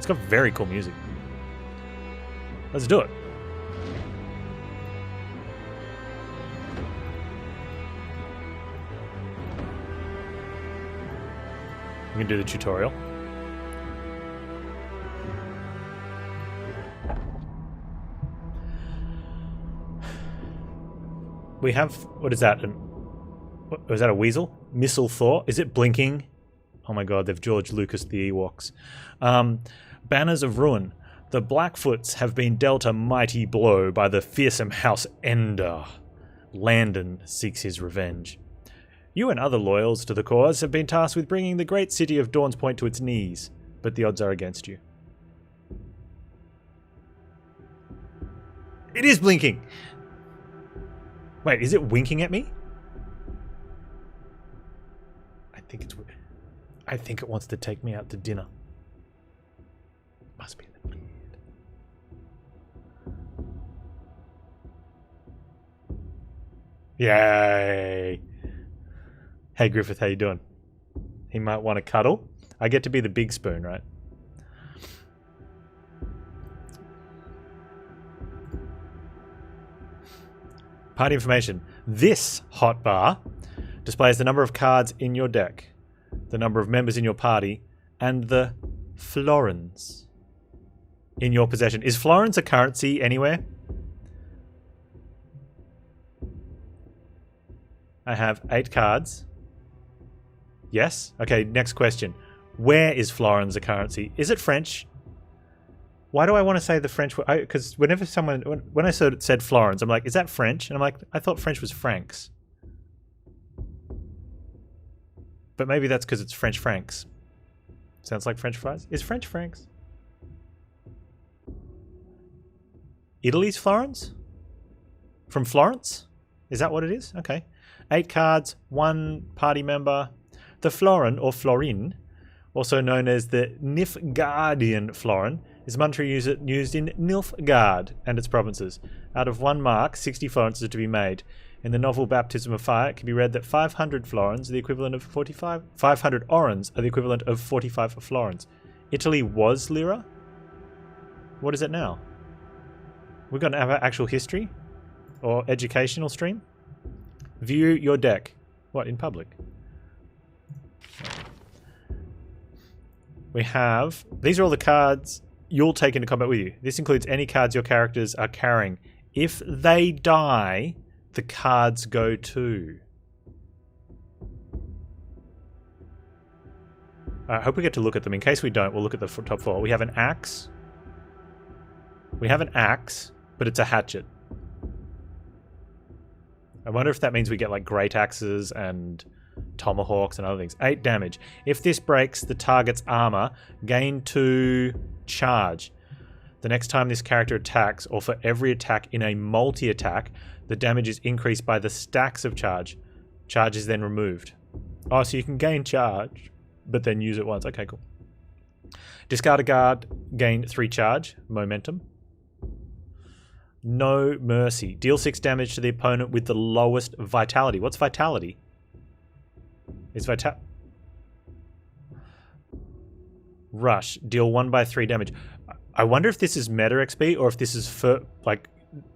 It's got very cool music. Let's do it. We can do the tutorial. We have, what is that? Was that a weasel? Missile Thor? Is it blinking? Oh my god, they've George Lucas the Ewoks. Banners of Ruin. The Blackfoots have been dealt a mighty blow by the fearsome House Ender. Landon seeks his revenge. You and other loyals to the cause have been tasked with bringing the great city of Dawn's Point to its knees, but the odds are against you. It is blinking! Wait, is it winking at me? I think it wants to take me out to dinner. Must be the beard. Yay! Hey Griffith, how you doing? He might want to cuddle. I get to be the big spoon, right? Party information. This hotbar displays the number of cards in your deck, the number of members in your party, and the florins in your possession. Is florins a currency anywhere? I have 8 cards. Yes? Okay, next question. Where is florins a currency? Is it French? Why do I want to say the French word? Because whenever someone... When I said florins, I'm like, is that French? And I'm like, I thought French was francs. But maybe that's because it's French francs. Sounds like French fries. Is French francs? Italy's florins? From Florence? Is that what it is? Okay. 8 cards, 1 party member. The florin, or florin, also known as the Nilfgaardian florin, is a monetary unit used in Nilfgaard and its provinces. Out of 1 mark, 60 florins are to be made. In the novel Baptism of Fire, it can be read that 500 florins are the equivalent of 45... 500 orens are the equivalent of 45 florins. Italy was lira? What is it now? We're going to have an actual history? Or educational stream? View your deck. What, in public? We have... These are all the cards you'll take into combat with you. This includes any cards your characters are carrying. If they die, the cards go too. I hope we get to look at them. In case we don't, we'll look at the top 4. We have an axe. We have an axe, but it's a hatchet. I wonder if that means we get like great axes and tomahawks and other things. 8 damage. If this breaks the target's armor, gain 2 charge. The next time this character attacks, or for every attack in a multi-attack, the damage is increased by the stacks of charge. Charge is then removed. Oh, so you can gain charge, but then use it once. Okay, cool. Discard a guard, gain 3 charge, momentum. No mercy. Deal 6 damage to the opponent with the lowest vitality. What's vitality? Is Rush. Deal 1/3 damage. I wonder if this is meta XP or if this is for, like,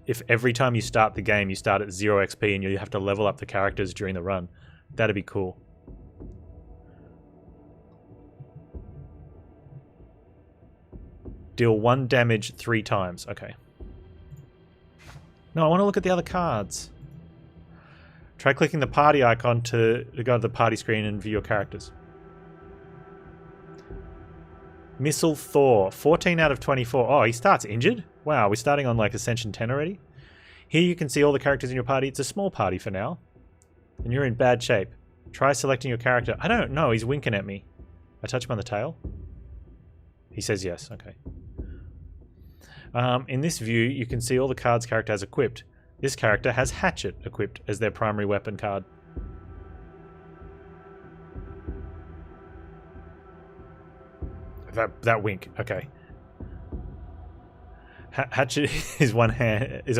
if every time you start the game you start at 0 XP and you have to level up the characters during the run. That'd be cool. Deal 1 damage 3 times. Okay. No, I want to look at the other cards. Try clicking the party icon to go to the party screen and view your characters. Missile Thor, 14 out of 24. Oh, he starts injured? Wow, we're starting on like Ascension 10 already? Here you can see all the characters in your party. It's a small party for now. And you're in bad shape. Try selecting your character. I don't know, he's winking at me. I touch him on the tail? He says yes, okay. In this view, you can see all the cards character has equipped. This character has Hatchet equipped as their primary weapon card. That wink, okay. Hatchet is a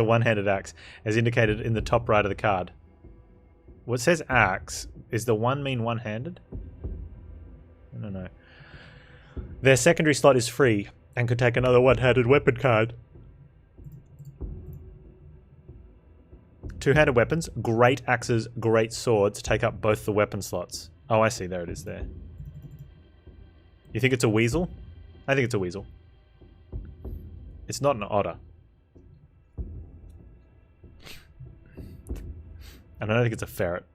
one-handed axe, as indicated in the top right of the card. What says axe? Is the one mean one-handed? I don't know. Their secondary slot is free and could take another one-handed weapon card. Two-handed weapons, great axes, great swords take up both the weapon slots. Oh, I see. There it is there. You think it's a weasel? I think it's a weasel. It's not an otter. And I don't think it's a ferret.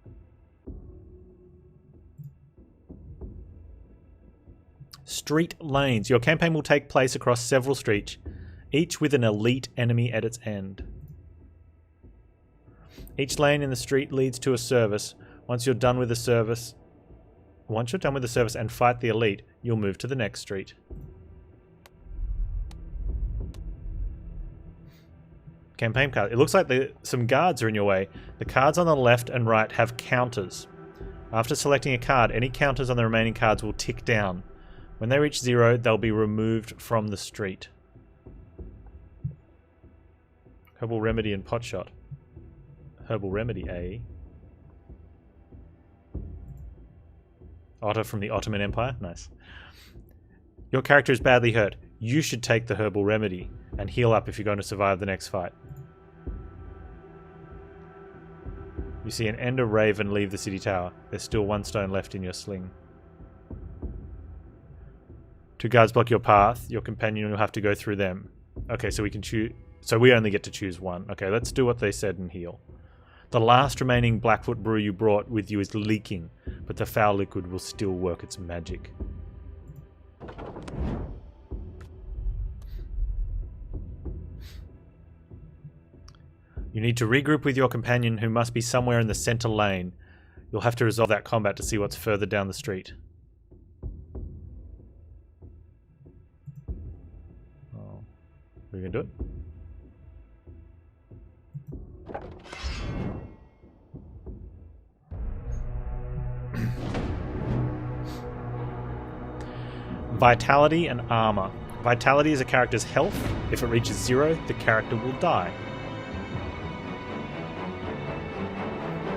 Street lanes. Your campaign will take place across several streets, each with an elite enemy at its end. Each lane in the street leads to a service. Once you're done with the service and fight the elite, you'll move to the next street. Campaign card. It looks like some guards are in your way. The cards on the left and right have counters. After selecting a card, any counters on the remaining cards will tick down. When they reach 0, they'll be removed from the street. Herbal Remedy and Potshot. Herbal Remedy, eh? Otter from the Ottoman Empire. Nice. Your character is badly hurt. You should take the Herbal Remedy and heal up if you're going to survive the next fight. You see an Ender Raven leave the city tower. There's still one stone left in your sling. 2 guards block your path. Your companion will have to go through them. Okay, so we can choose. So we only get to choose one. Okay, let's do what they said and heal. The last remaining Blackfoot brew you brought with you is leaking, but the foul liquid will still work its magic. You need to regroup with your companion, who must be somewhere in the center lane. You'll have to resolve that combat to see what's further down the street. Oh, we can do it? Vitality and armor. Vitality is a character's health. If it reaches 0, the character will die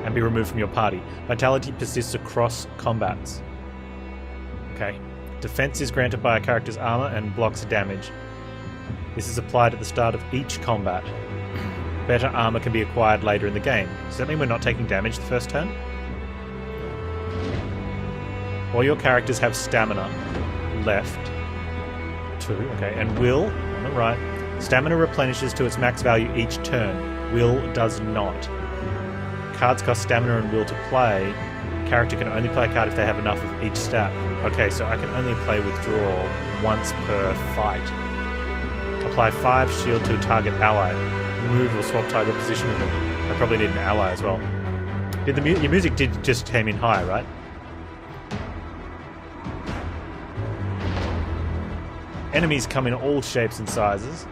and be removed from your party. Vitality persists across combats. Okay. Defense is granted by a character's armor and blocks damage. This is applied at the start of each combat. Better armor can be acquired later in the game. Does that mean we're not taking damage the first turn? All your characters have stamina left. 2, okay, and will, on the right. Stamina replenishes to its max value each turn. Will does not. Cards cost stamina and will to play. Character can only play a card if they have enough of each stat. Okay, so I can only play withdrawal once per fight. Apply 5 shield to a target ally. Move or swap target position with them. I probably need an ally as well. Your music just came in high, right? Enemies come in all shapes and sizes.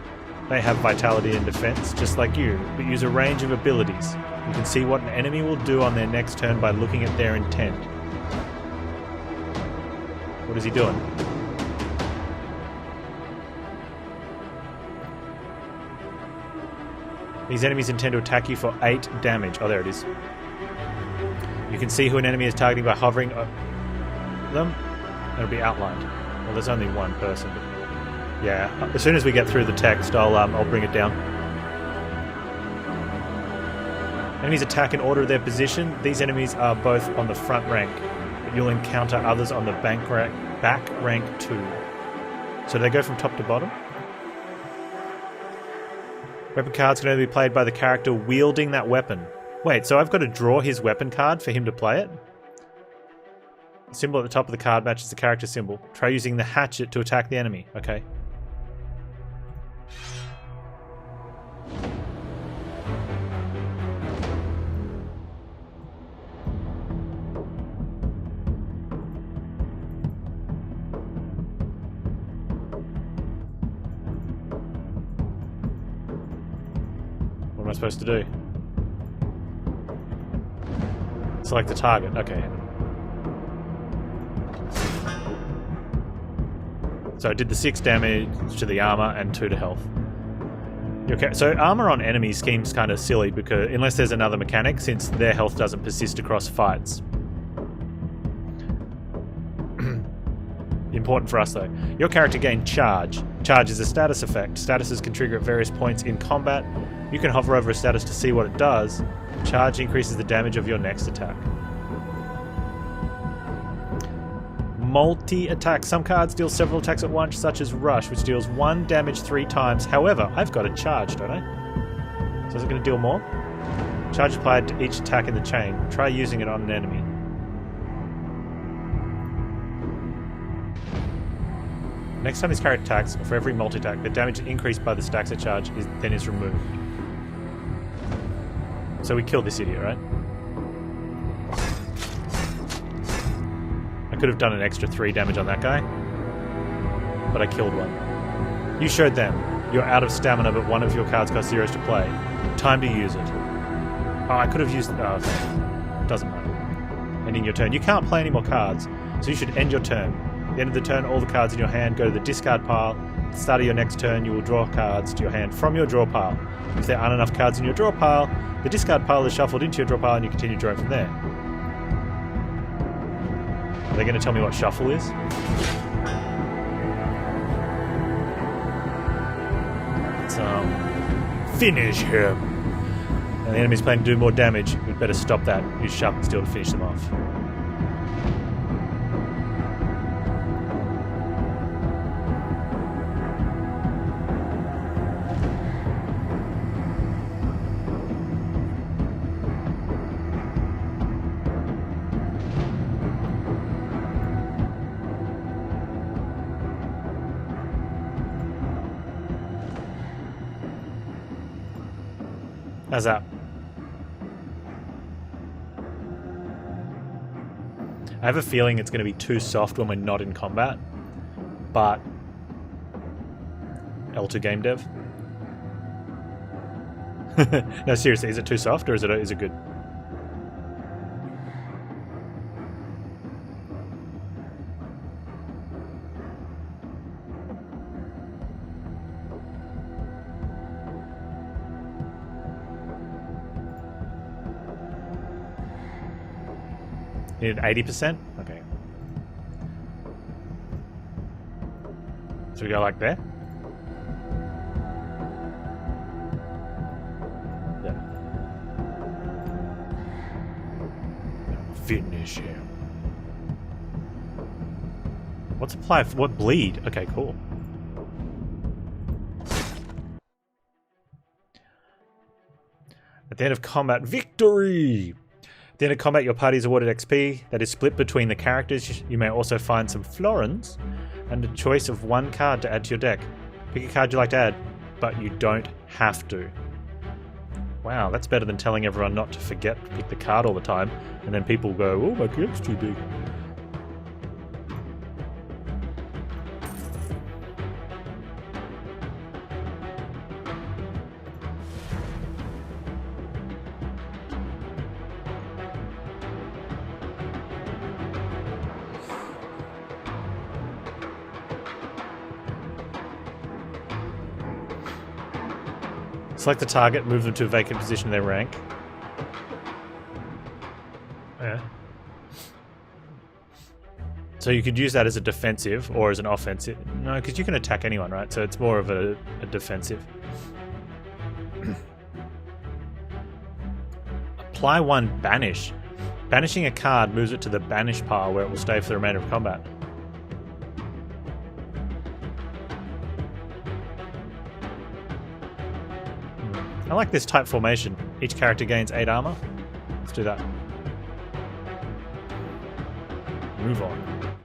They have vitality and defense, just like you, but use a range of abilities. You can see what an enemy will do on their next turn by looking at their intent. What is he doing? These enemies intend to attack you for 8 damage. Oh, there it is. You can see who an enemy is targeting by hovering them. It'll be outlined. Well, there's only one person. Yeah, as soon as we get through the text, I'll bring it down. Enemies attack in order of their position. These enemies are both on the front rank, but you'll encounter others on the back rank too. So do they go from top to bottom? Weapon cards can only be played by the character wielding that weapon. Wait, so I've got to draw his weapon card for him to play it? The symbol at the top of the card matches the character symbol. Try using the hatchet to attack the enemy. Okay. What am I supposed to do? Select the target. Okay. So I did the 6 damage to the armor and 2 to health. Okay, so armor on enemies seems kind of silly because unless there's another mechanic, since their health doesn't persist across fights. Important for us though. Your character gained charge. Charge is a status effect. Statuses can trigger at various points in combat. You can hover over a status to see what it does. Charge increases the damage of your next attack. Multi-attack. Some cards deal several attacks at once, such as Rush, which deals 1 damage 3 times. However, I've got a charge, don't I? So is it going to deal more? Charge applied to each attack in the chain. Try using it on an enemy. Next time this character attacks, or for every multi-attack, the damage increased by the stacks of charge is removed. So we killed this idiot, right? I could have done an extra 3 damage on that guy, but I killed one. You showed them. You're out of stamina, but one of your cards costs 0 to play. Time to use it. Oh, I could have used it. Oh, okay. Doesn't matter. Ending your turn. You can't play any more cards, so you should end your turn. At the end of the turn, all the cards in your hand go to the discard pile. At the start of your next turn, you will draw cards to your hand from your draw pile. If there aren't enough cards in your draw pile, the discard pile is shuffled into your draw pile and you continue drawing from there. Are they going to tell me what shuffle is? Let's finish him. And the enemy's planning to do more damage. We'd better stop that. Use Sharp and Steel to finish them off. How's that? I have a feeling it's going to be too soft when we're not in combat, but L2 game dev. No, seriously, is it too soft or is it good? Needed 80%? Okay. So we go like there? Yeah. Finish him. What's apply? What bleed? Okay, cool. At the end of combat, victory! At the end of combat, your party is awarded XP that is split between the characters. You may also find some florins and a choice of 1 card to add to your deck. Pick a card you like to add, but you don't have to. Wow, that's better than telling everyone not to forget to pick the card all the time, and then people go, oh, my deck's too big. Select the target, move them to a vacant position in their rank. Yeah. So you could use that as a defensive or as an offensive. No, because you can attack anyone, right? So it's more of a defensive. Apply 1 banish. Banishing a card moves it to the banish pile where it will stay for the remainder of combat. I like this type formation. Each character gains 8 armor. Let's do that. Move on.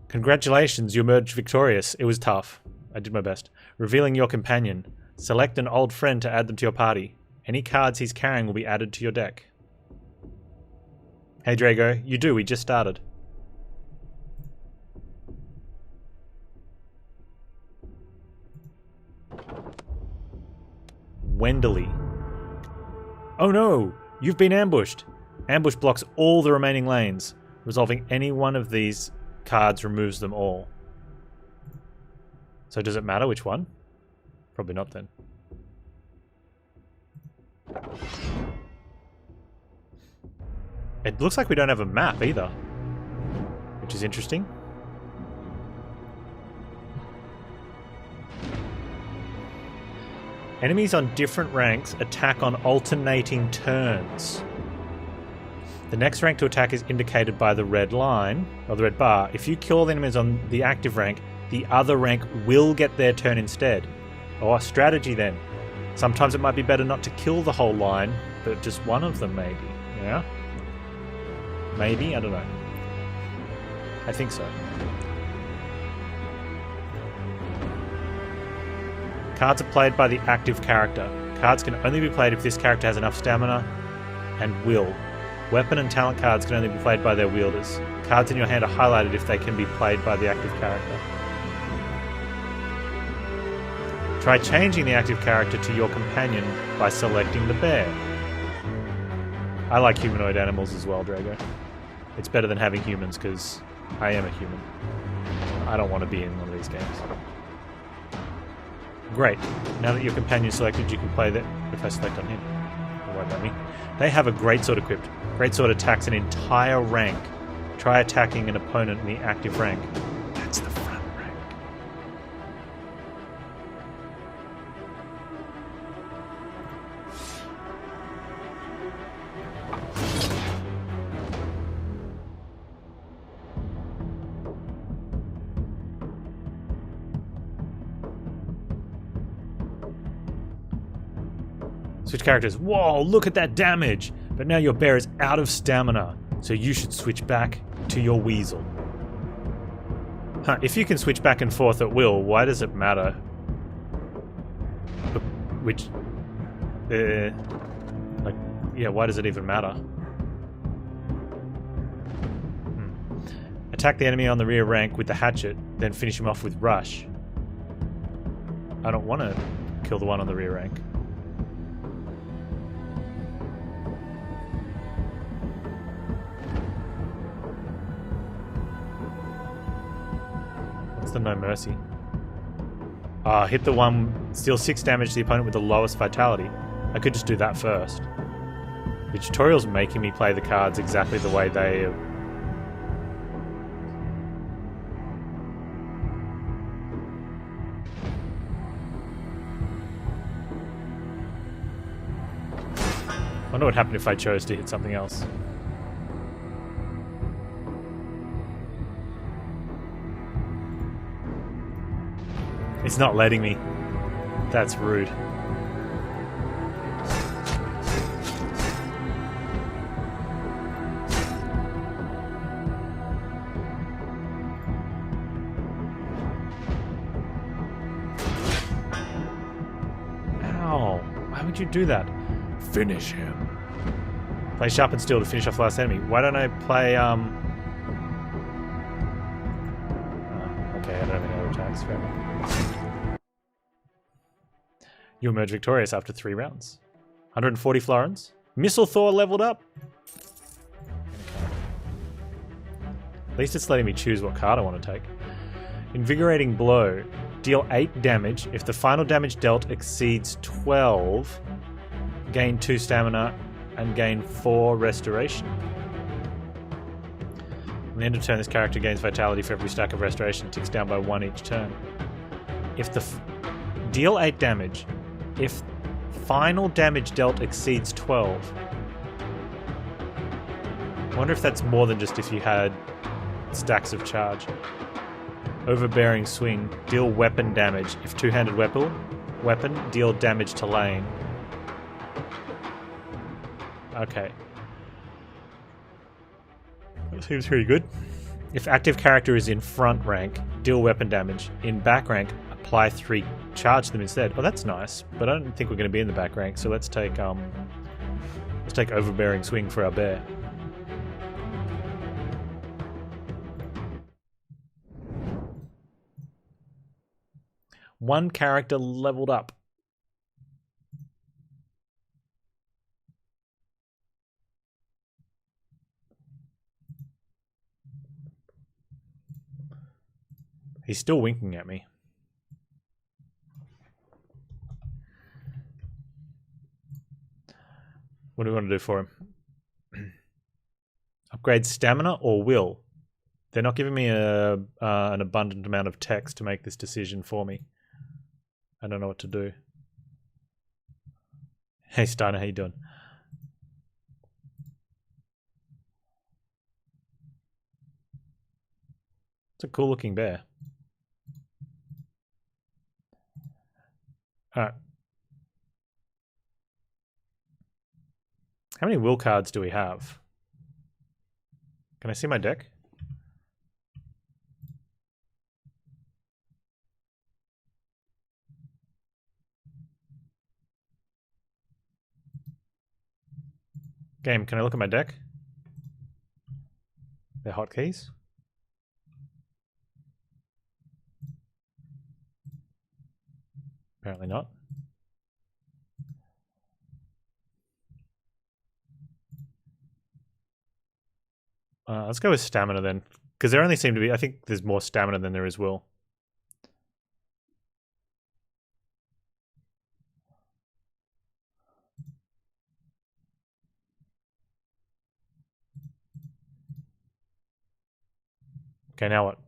Congratulations, you emerged victorious. It was tough. I did my best. Revealing your companion. Select an old friend to add them to your party. Any cards he's carrying will be added to your deck. Hey Drago, you do, we just started. Wenderly. Oh no! You've been ambushed! Ambush blocks all the remaining lanes. Resolving any one of these cards removes them all. So does it matter which one? Probably not then. It looks like we don't have a map either, which is interesting. Enemies on different ranks attack on alternating turns. The next rank to attack is indicated by the red line, or the red bar. If you kill the enemies on the active rank, the other rank will get their turn instead. Or strategy then. Sometimes it might be better not to kill the whole line, but just one of them maybe. Yeah? Maybe? I don't know. I think so. Cards are played by the active character. Cards can only be played if this character has enough stamina and will. Weapon and talent cards can only be played by their wielders. Cards in your hand are highlighted if they can be played by the active character. Try changing the active character to your companion by selecting the bear. I like humanoid animals as well, Drago. It's better than having humans because I am a human. I don't want to be in one of these games. Great. Now that your companion's selected, you can play that. If I select on him, what about me? They have a greatsword equipped. Greatsword attacks an entire rank. Try attacking an opponent in the active rank. That's the front rank. Switch characters. Whoa, look at that damage! But now your bear is out of stamina, so you should switch back to your weasel. Huh, if you can switch back and forth at will, why does it matter? Which... like, yeah, why does it even matter? Attack the enemy on the rear rank with the hatchet, then finish him off with rush. I don't want to kill the one on the rear rank. The no mercy. Hit the one, deal 6 damage to the opponent with the lowest vitality. I could just do that first. The tutorial's making me play the cards exactly the way they... I wonder what happened if I chose to hit something else. It's not letting me. That's rude. Ow. Why would you do that? Finish him. Play sharp and steel to finish off the last enemy. Why don't I play, okay, I don't have any other attacks. Fair enough. You emerge victorious after 3 rounds. 140 florins. Missile Thor leveled up. At least it's letting me choose what card I want to take. Invigorating Blow. Deal 8 damage. If the final damage dealt exceeds 12, gain 2 stamina and gain 4 restoration. At the end of turn, this character gains vitality for every stack of restoration. Ticks down by 1 each turn. If the deal 8 damage. If final damage dealt exceeds 12. I wonder if that's more than just if you had stacks of charge. Overbearing Swing. Deal weapon damage. If two-handed weapon, deal damage to lane. Okay. That seems pretty good. If active character is in front rank, deal weapon damage. In back rank, apply 3 charge them instead. Oh, that's nice, but I don't think we're going to be in the back rank, so let's take Overbearing Swing for our bear. One character leveled up. He's still winking at me. What do we want to do for him? upgrade stamina or will. They're not giving me an abundant amount of text to make this decision for me. I don't know what to do. Hey Steiner, how you doing? It's a cool looking bear. Alright. How many will cards do we have? Can I see my deck? Game, can I look at my deck? They're hotkeys. Apparently not. Let's go with stamina then. Because there only seem to be... I think there's more stamina than there is will. Okay, now what?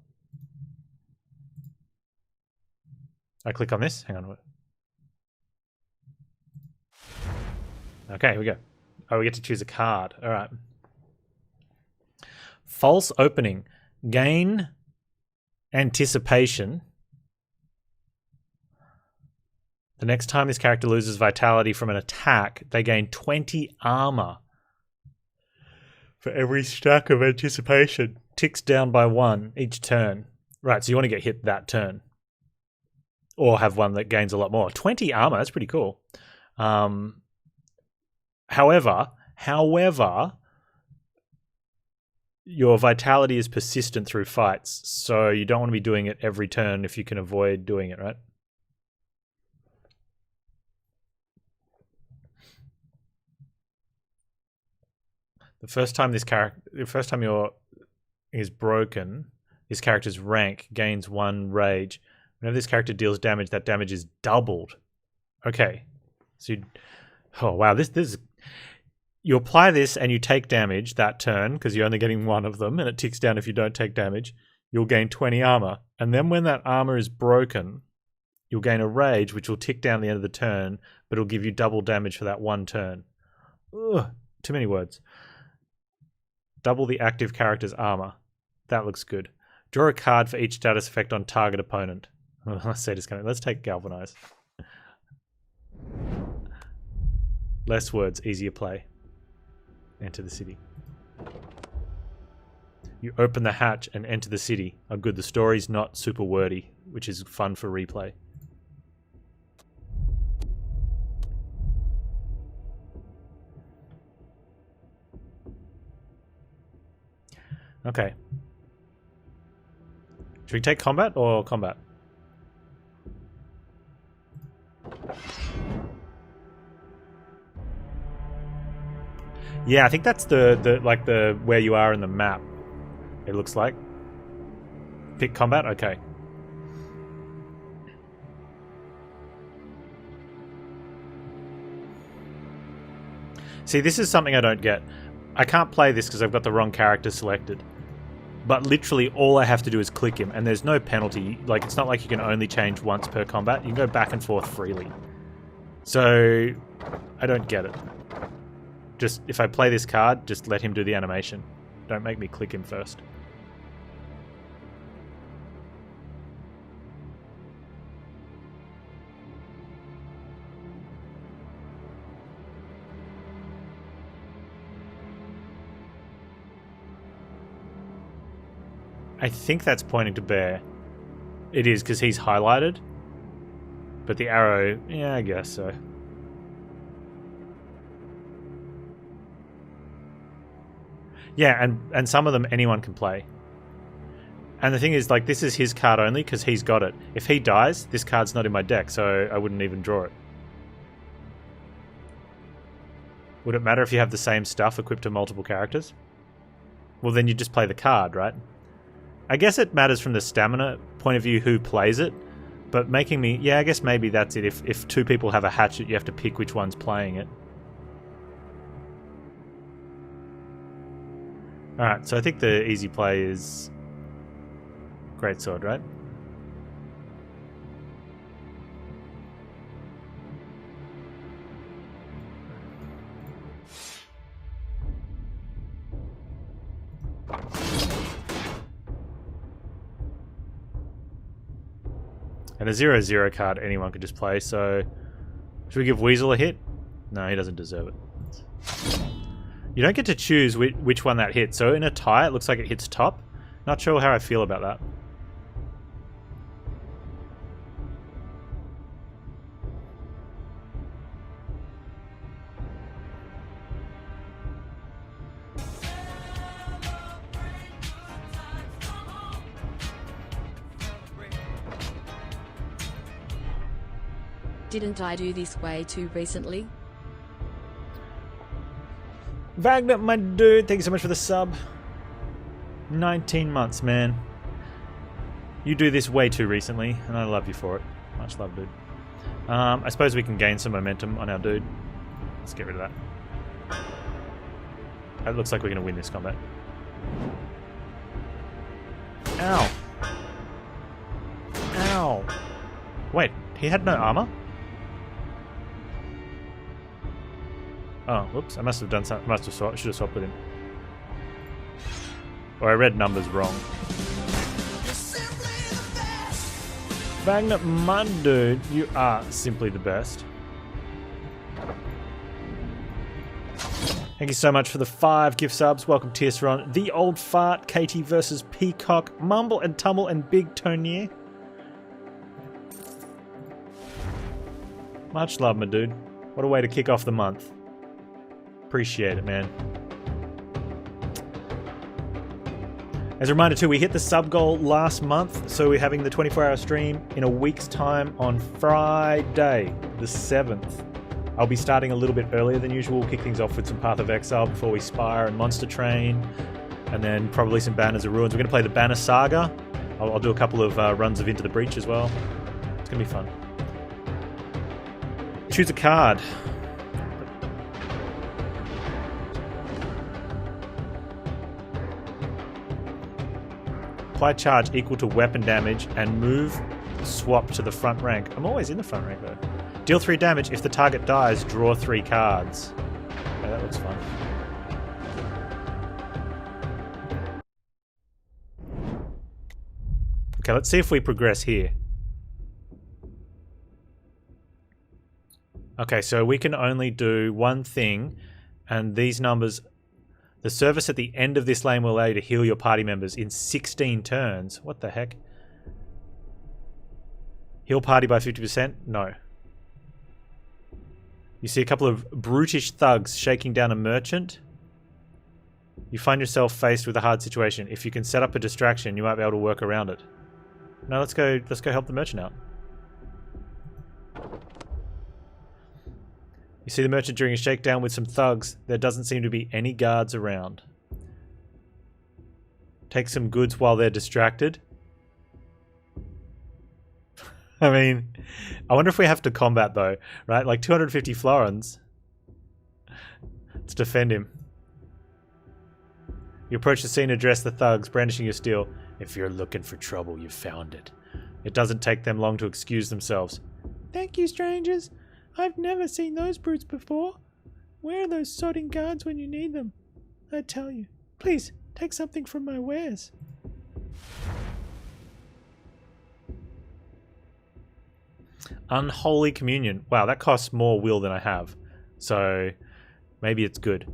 I click on this. Hang on. Okay, here we go. Oh, we get to choose a card. All right. False opening. Gain anticipation. The next time this character loses vitality from an attack, they gain 20 armor. For every stack of anticipation. Ticks down by 1 each turn. Right, so you want to get hit that turn. Or have one that gains a lot more. 20 armor, that's pretty cool. However, your vitality is persistent through fights, so you don't want to be doing it every turn if you can avoid doing it, right? The first time your is broken, this character's rank gains 1 rage. Whenever this character deals damage, that damage is doubled. Okay. So oh wow, this you apply this and you take damage that turn because you're only getting 1 of them and it ticks down if you don't take damage. You'll gain 20 armor. And then when that armor is broken, you'll gain a rage which will tick down the end of the turn, but it'll give you double damage for that 1 turn. Ugh, too many words. Double the active character's armor. That looks good. Draw a card for each status effect on target opponent. Let's take Galvanize. Less words, easier play. Enter the city. You open the hatch and enter the city. Oh good, the story's not super wordy, which is fun for replay. Okay. Should we take combat or combat? Yeah, I think that's the where you are in the map. It looks like. Pick combat? Okay. See, this is something I don't get. I can't play this because I've got the wrong character selected. But literally all I have to do is click him and there's no penalty. Like, it's not like you can only change once per combat. You can go back and forth freely. So, I don't get it. Just, if I play this card, just let him do the animation. Don't make me click him first. I think that's pointing to Bear. It is, because he's highlighted. But the arrow, yeah, I guess so. Yeah, and some of them anyone can play. And the thing is, like, this is his card only because he's got it. If he dies, this card's not in my deck, so I wouldn't even draw it. Would it matter if you have the same stuff equipped to multiple characters? Well, then you just play the card, right? I guess it matters from the stamina point of view who plays it, but making me... Yeah, I guess maybe that's it. If 2 people have a hatchet, you have to pick which one's playing it. Alright, so I think the easy play is Greatsword, right? And a 0/0 card anyone could just play, so should we give Weasel a hit? No, he doesn't deserve it. You don't get to choose which one that hits, so in a tie it looks like it hits top. Not sure how I feel about that. Didn't I do this way too recently? Wagner, my dude, thank you so much for the sub. 19 months, man. You do this way too recently, and I love you for it. Much love, dude. I suppose we can gain some momentum on our dude. Let's get rid of that. It looks like we're going to win this combat. Ow. Ow. Wait, he had no armor? Oh, whoops! I must have done something. Should have swapped with him. Or I read numbers wrong. Wagner, my dude, you are simply the best. Thank you so much for the 5 gift subs. Welcome, Tiersteron. The Old Fart, Katie versus Peacock, Mumble and Tumble, and Big Tonier. Much love, my dude. What a way to kick off the month. Appreciate it, man. As a reminder too, we hit the sub goal last month, so we're having the 24-hour stream in a week's time on Friday, the 7th. I'll be starting a little bit earlier than usual, kick things off with some Path of Exile before we Spire and Monster Train, and then probably some Banners of Ruins. We're going to play the Banner Saga. I'll do a couple of runs of Into the Breach as well. It's going to be fun. Choose a card. Apply charge equal to weapon damage and move swap to the front rank. I'm always in the front rank though. Deal 3 damage. If the target dies, draw 3 cards. Okay, that looks fun. Okay, let's see if we progress here. Okay, so we can only do one thing, and these numbers... The service at the end of this lane will allow you to heal your party members in 16 turns. What the heck? Heal party by 50%? No. You see a couple of brutish thugs shaking down a merchant. You find yourself faced with a hard situation. If you can set up a distraction, you might be able to work around it. No, let's go help the merchant out. You see the merchant during a shakedown with some thugs. There doesn't seem to be any guards around. Take some goods while they're distracted. I mean, I wonder if we have to combat though, right? Like 250 florins. Let's defend him. You approach the scene, address the thugs, brandishing your steel. If you're looking for trouble, you've found it. It doesn't take them long to excuse themselves. Thank you, strangers. I've never seen those brutes before. Where are those sodding guards when you need them? I tell you. Please, take something from my wares. Unholy Communion. Wow, that costs more will than I have. So, maybe it's good.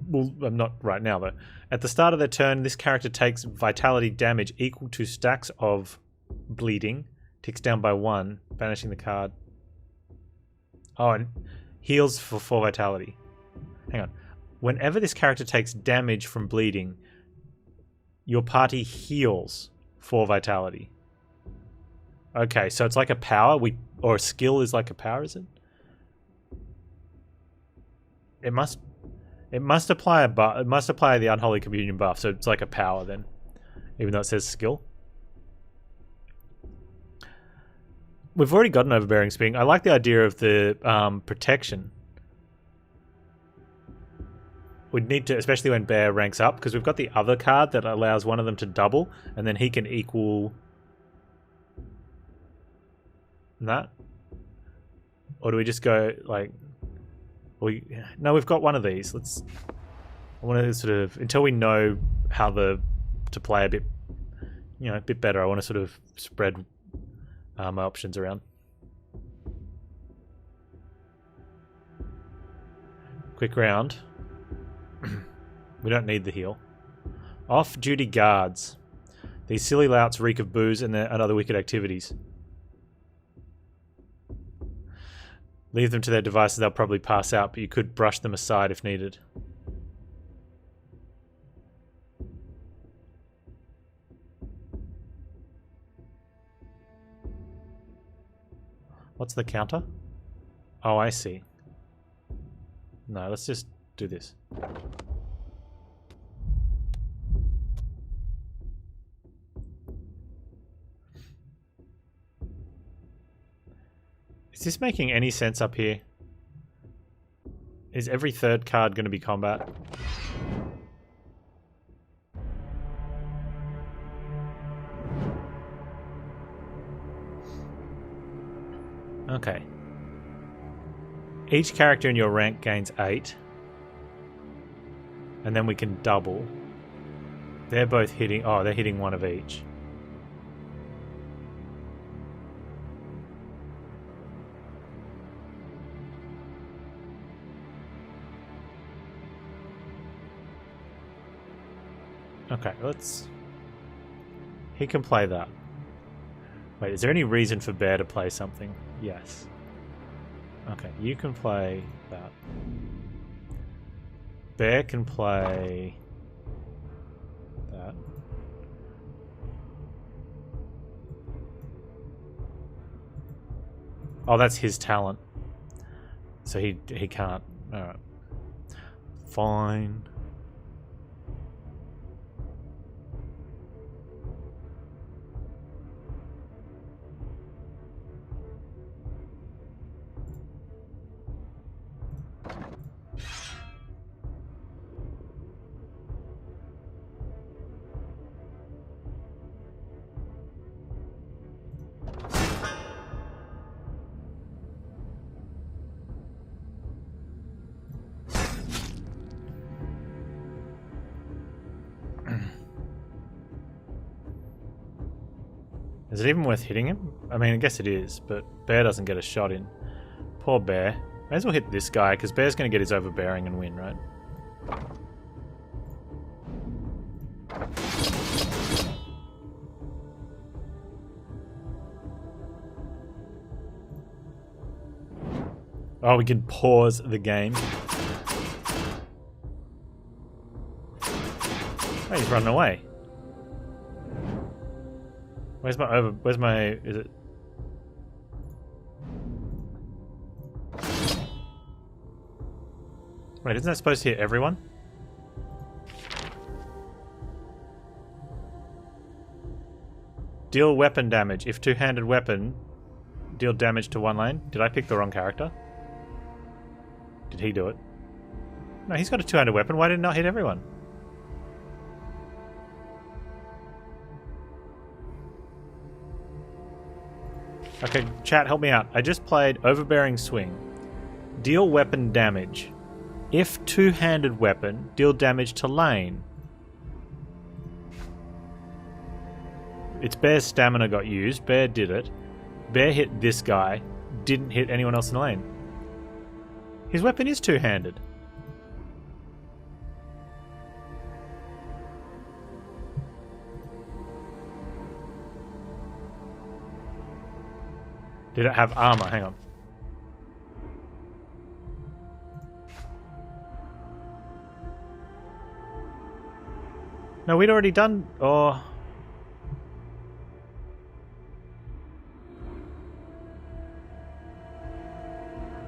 Well, I'm not right now, though. At the start of their turn, this character takes vitality damage equal to stacks of bleeding. Ticks down by 1, banishing the card. Oh, and heals for 4 vitality. Hang on. Whenever this character takes damage from bleeding, your party heals 4 vitality. Okay, so it's like a power, or a skill is like a power, is it? It must apply the Unholy Communion buff, so it's like a power then, even though it says skill. We've already got an Overbearing Spring. I like the idea of the protection. we'd need to, especially when Bear ranks up, because we've got the other card that allows one of them to double, and then he can equal that. Or do we just go like no, we've got one of these. I want to sort of, until we know how to play a bit, a bit better, I want to sort of spread my options around. Quick round. We don't need the heal. Off-duty guards. These silly louts reek of booze and other wicked activities. Leave them to their devices, they'll probably pass out, but you could brush them aside if needed. What's the counter? Oh, I see. No, let's just do this. Is this making any sense up here? Is every third card going to be combat? Okay. Each character in your rank gains 8. And then we can double. They're both hitting... Oh, they're hitting one of each. Okay, let's... He can play that. Wait, is there any reason for Bear to play something? Yes. Okay, you can play that. Bear can play that. Oh, that's his talent. So he can't. Alright. Fine. Is it even worth hitting him? I mean, I guess it is, but Bear doesn't get a shot in. Poor Bear. May as well hit this guy, because Bear's going to get his overbearing and win, right? Oh, we can pause the game. Oh, he's running away. Where's my is it? Wait, isn't that supposed to hit everyone? Deal weapon damage. If two-handed weapon, deal damage to one lane. Did I pick the wrong character? Did he do it? No, he's got a two-handed weapon. Why did it not hit everyone? Okay, chat, help me out. I just played Overbearing Swing. Deal weapon damage. If two-handed weapon, deal damage to lane. It's Bear's stamina got used. Bear did it. Bear hit this guy. Didn't hit anyone else in the lane. His weapon is two-handed. Did it have armor? Hang on. No, we'd already done... Oh...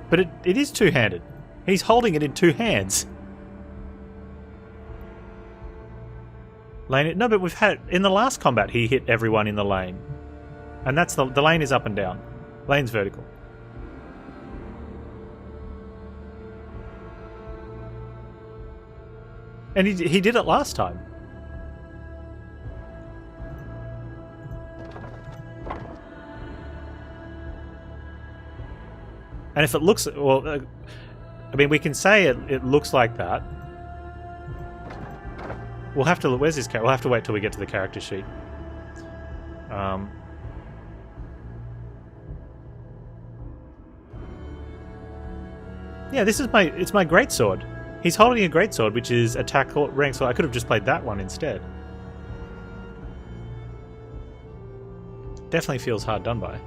But it is two-handed. He's holding it in two hands. Lane it... No, but we've had... In the last combat, he hit everyone in the lane. And that's the lane is up and down. Lane's vertical. And he did it last time. And if it looks... Well, I mean, we can say it looks like that. We'll have to... Where's his character? We'll have to wait till we get to the character sheet. Yeah, this is it's my greatsword. He's holding a greatsword, which is attack rank, so I could have just played that one instead. Definitely feels hard done by.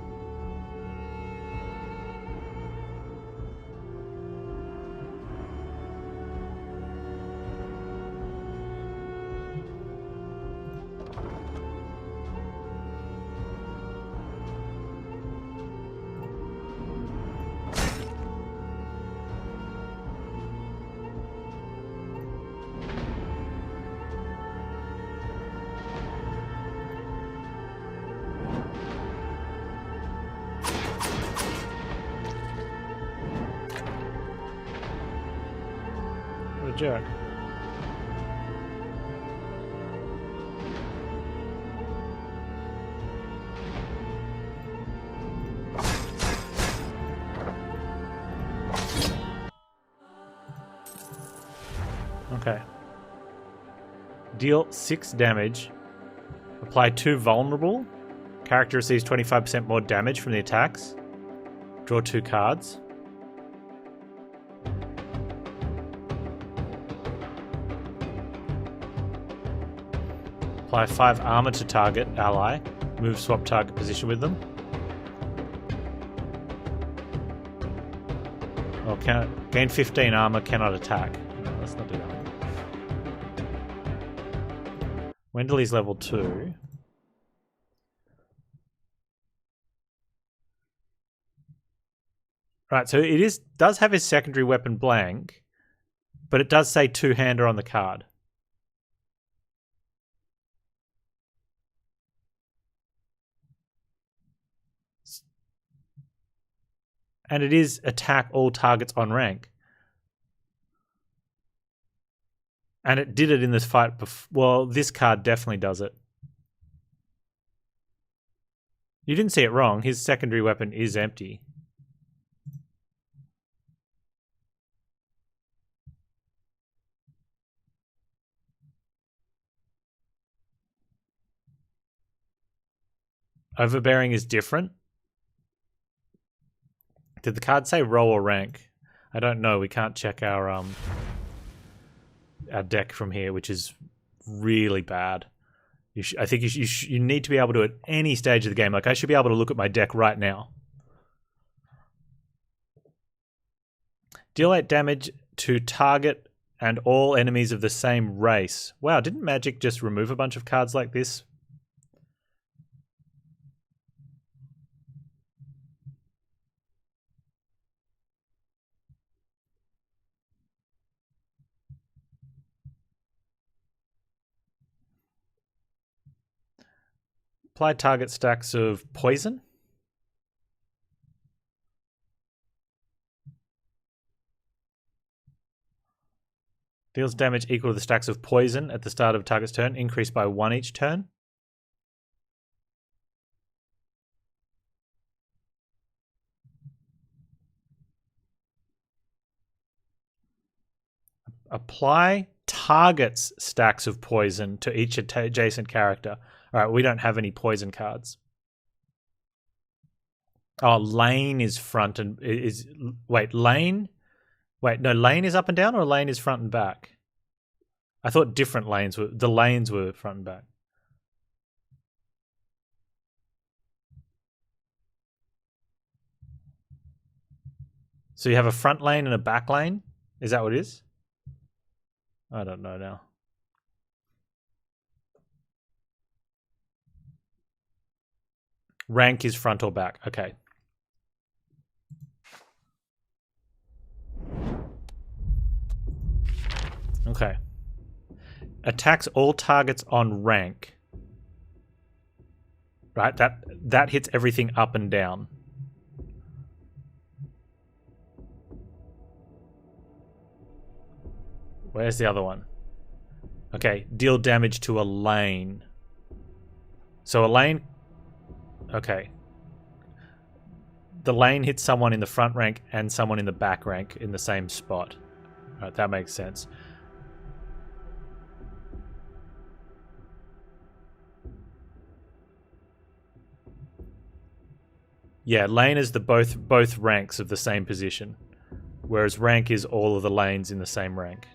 Jerk. Okay. Deal 6 damage. Apply 2 vulnerable. Character receives 25% more damage from the attacks. Draw 2 cards. Apply 5 armor to target ally. Move swap target position with them. Or gain 15 armor, cannot attack. No, let's not do that one. Wendeley's level 2. Right, so it does have his secondary weapon blank, but it does say two-hander on the card. And it is attack all targets on rank. And it did it in this fight. Well, this card definitely does it. You didn't see it wrong. His secondary weapon is empty. Overbearing is different. Did the card say roll or rank? I don't know. We can't check our deck from here, which is really bad. I think you need to be able to at any stage of the game. Like I should be able to look at my deck right now. Deal 8 damage to target and all enemies of the same race. Wow, didn't Magic just remove a bunch of cards like this? Apply target stacks of poison. Deals damage equal to the stacks of poison at the start of target's turn, increased by 1 each turn. Apply target's stacks of poison to each adjacent character. All right, we don't have any poison cards. Oh, lane is front and is... Wait, lane? Wait, no, lane is up and down or lane is front and back? I thought different lanes were... The lanes were front and back. So you have a front lane and a back lane? Is that what it is? I don't know now. Rank is front or back. Okay. Okay. Attacks all targets on rank. Right? That hits everything up and down. Where's the other one? Okay, deal damage to a lane. So a lane... Okay. The lane hits someone in the front rank and someone in the back rank in the same spot. Alright, that makes sense. Yeah, lane is the both ranks of the same position. Whereas rank is all of the lanes in the same rank.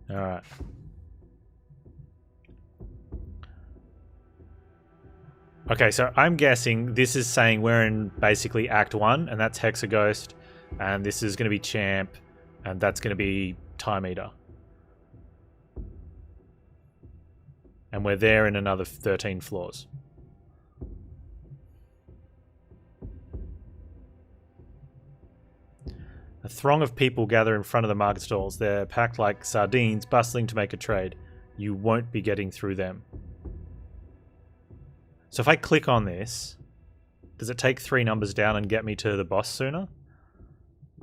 Alright. Okay, so I'm guessing this is saying we're in basically Act 1, and that's Hexaghost, and this is going to be Champ, and that's going to be Time Eater. And we're there in another 13 floors. A throng of people gather in front of the market stalls. They're packed like sardines, bustling to make a trade. You won't be getting through them. So if I click on this, does it take 3 numbers down and get me to the boss sooner?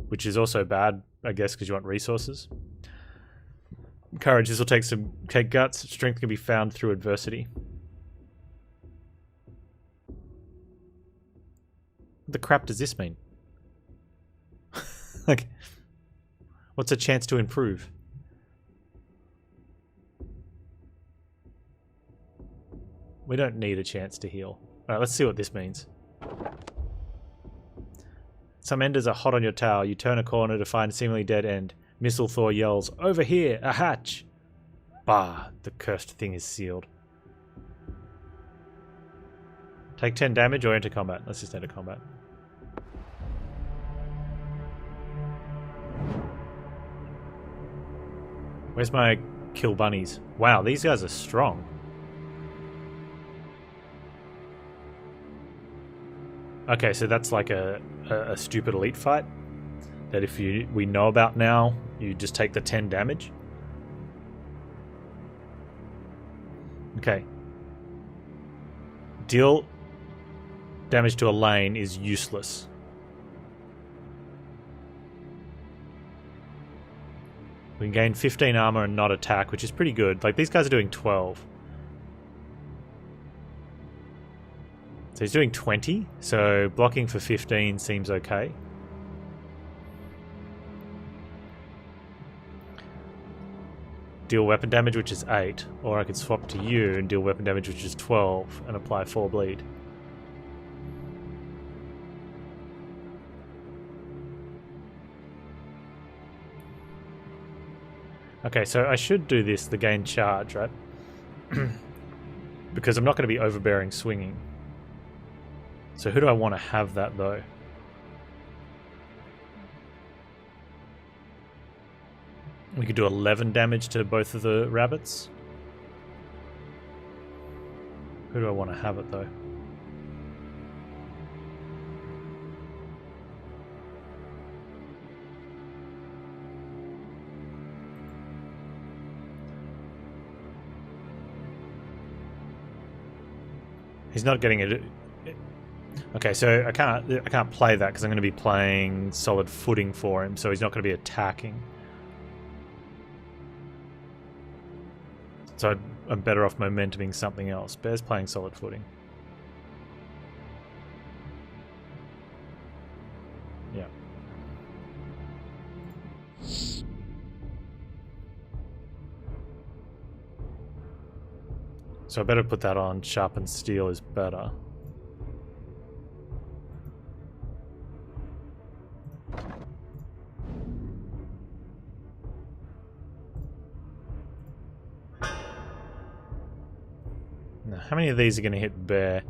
Which is also bad, I guess, because you want resources. Courage, this will take guts. Strength can be found through adversity. What the crap does this mean? Like, what's a chance to improve? We don't need a chance to heal. Alright, let's see what this means. Some enders are hot on your tail. You turn a corner to find a seemingly dead end. Missile Thor yells, "Over here! A hatch!" Bah! The cursed thing is sealed. Take 10 damage or enter combat? Let's just enter combat. Where's my kill bunnies? Wow, these guys are strong. Okay, so that's like a stupid elite fight that if we know about now, you just take the 10 damage. Okay. Deal damage to a lane is useless. We can gain 15 armor and not attack, which is pretty good. Like, these guys are doing 12. So he's doing 20, so blocking for 15 seems okay. Deal weapon damage, which is 8, or I could swap to you and deal weapon damage, which is 12, and apply 4 bleed. Okay, so I should do this, the gain charge, right? Because I'm not going to be overbearing swinging. So who do I want to have that, though? We could do 11 damage to both of the rabbits. Who do I want to have it, though? He's not getting it. Okay, so I can't play that because I'm going to be playing solid footing for him, so he's not going to be attacking. So I'm better off momentuming something else. Bear's playing solid footing. Yeah. So I better put that on. Sharpened steel is better. Now, how many of these are going to hit bear?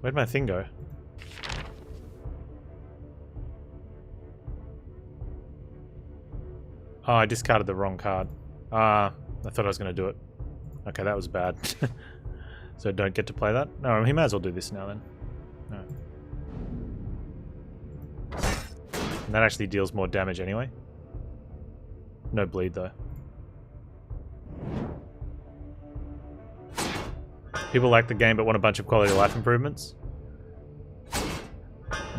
Where'd my thing go? Oh, I discarded the wrong card. I thought I was going to do it. Okay, that was bad. So don't get to play that? No, he may as well do this now then. No. And that actually deals more damage anyway. No bleed though. People like the game but want a bunch of quality of life improvements.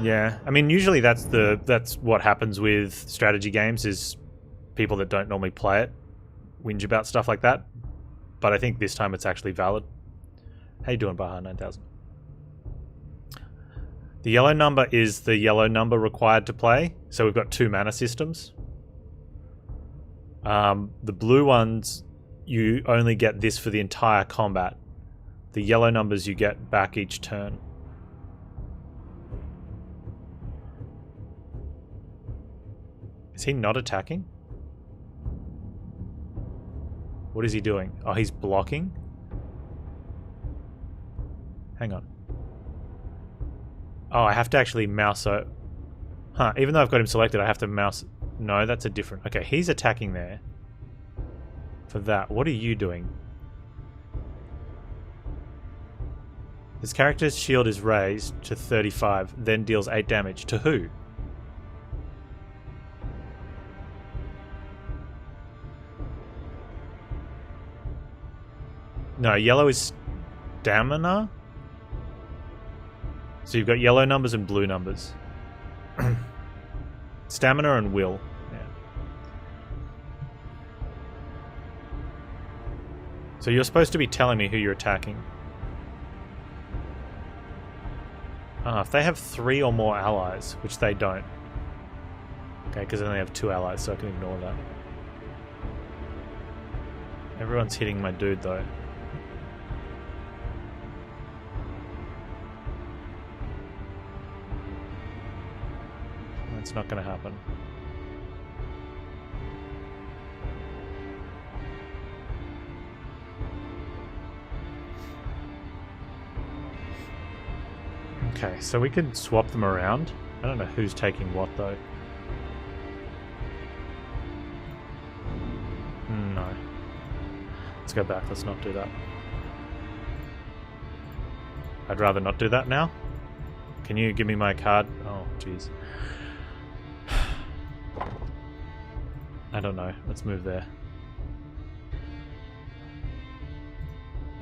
Yeah, I mean, usually that's what happens with strategy games, is people that don't normally play it whinge about stuff like that. But I think this time it's actually valid. How you doing, Baha 9000? The yellow number is the yellow number required to play. So we've got 2 mana systems. The blue ones, you only get this for the entire combat. The yellow numbers you get back each turn. Is he not attacking? What is he doing? Oh, he's blocking? Hang on. Oh, I have to actually mouse over. Huh, even though I've got him selected, I have to mouse. No, that's a different. Okay, he's attacking there. For that. What are you doing? His character's shield is raised to 35, then deals 8 damage. To who? No, yellow is stamina? So you've got yellow numbers and blue numbers. Stamina and will. Yeah. So you're supposed to be telling me who you're attacking. If they have 3 or more allies, which they don't. Okay, because they only have 2 allies, so I can ignore that. Everyone's hitting my dude, though. It's not going to happen. Okay, so we could swap them around. I don't know who's taking what, though. No. Let's go back. Let's not do that. I'd rather not do that now. Can you give me my card? Oh, jeez. I don't know. Let's move there.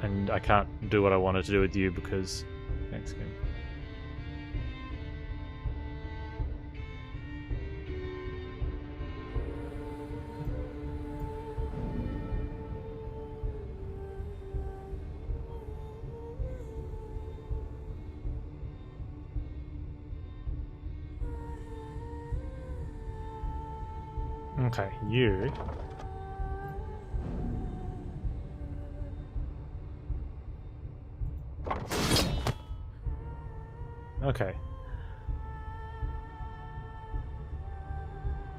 And I can't do what I wanted to do with you because... Thanks, game. Okay, you... Okay.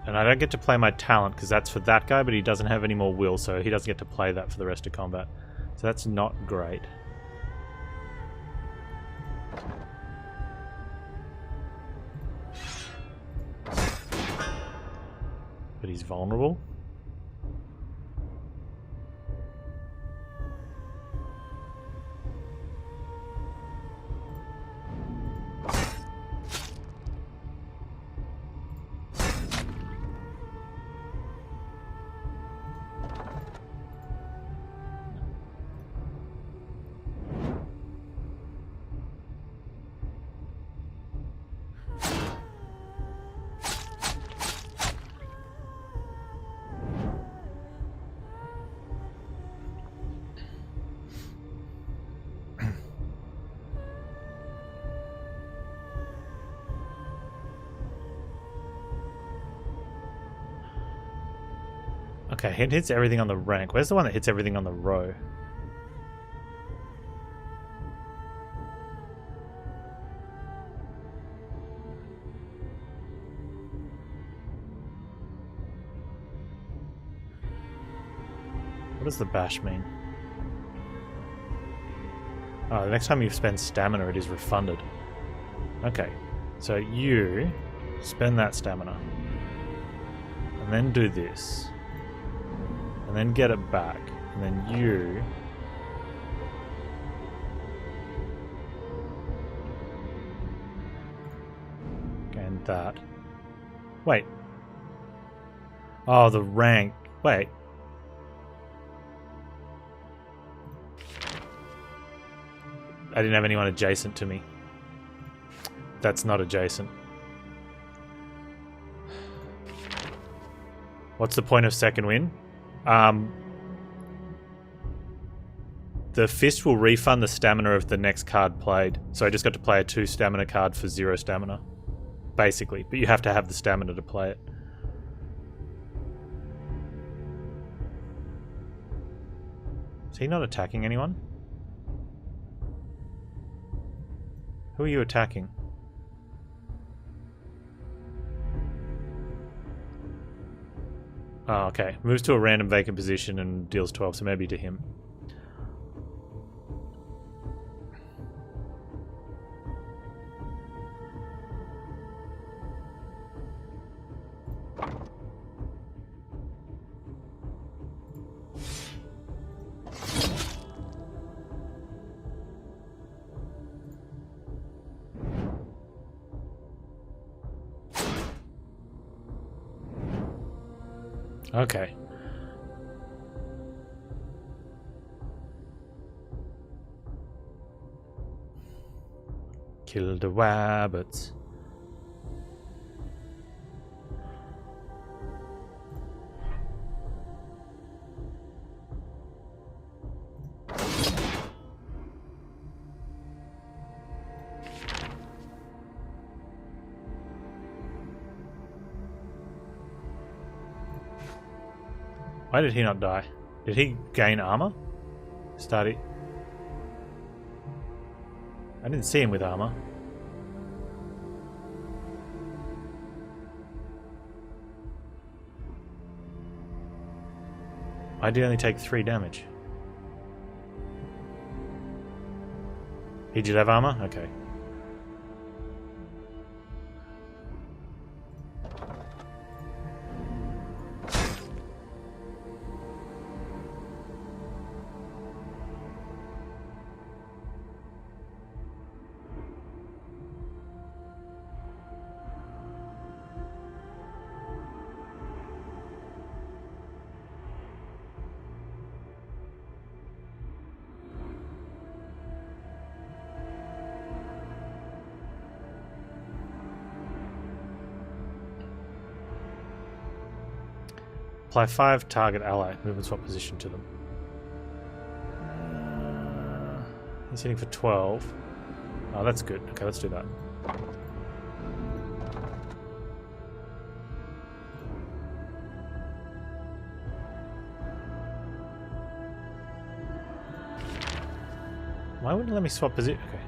And I don't get to play my talent because that's for that guy, but he doesn't have any more will, so he doesn't get to play that for the rest of combat. So that's not great. But he's vulnerable. Okay, it hits everything on the rank. Where's the one that hits everything on the row? What does the bash mean? Oh, the next time you spend stamina, it is refunded. Okay, so you spend that stamina. And then do this. And then get it back. And then you... And that. Wait. Oh, the rank. Wait. I didn't have anyone adjacent to me. That's not adjacent. What's the point of second win? The fist will refund the stamina of the next card played. So I just got to play a 2 stamina card for 0 stamina. Basically. But you have to have the stamina to play it. Is he not attacking anyone? Who are you attacking? Oh, okay. Moves to a random vacant position and deals 12, so maybe to him. Okay. Kill the rabbits. Why did he not die? Did he gain armor? Started. I didn't see him with armor. I did only take 3 damage. He did have armor? Okay. Apply 5 target ally. Move and swap position to them. He's hitting for 12. Oh, that's good. Okay, let's do that. Why wouldn't it let me swap position? Okay.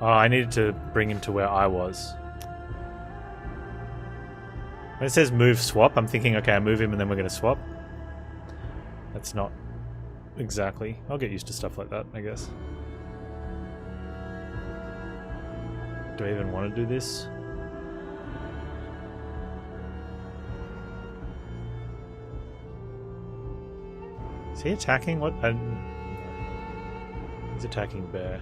Oh, I needed to bring him to where I was. When it says move swap, I'm thinking, okay, I move him and then we're going to swap. That's not exactly. I'll get used to stuff like that, I guess. Do I even want to do this? Is he attacking? What? He's attacking bear.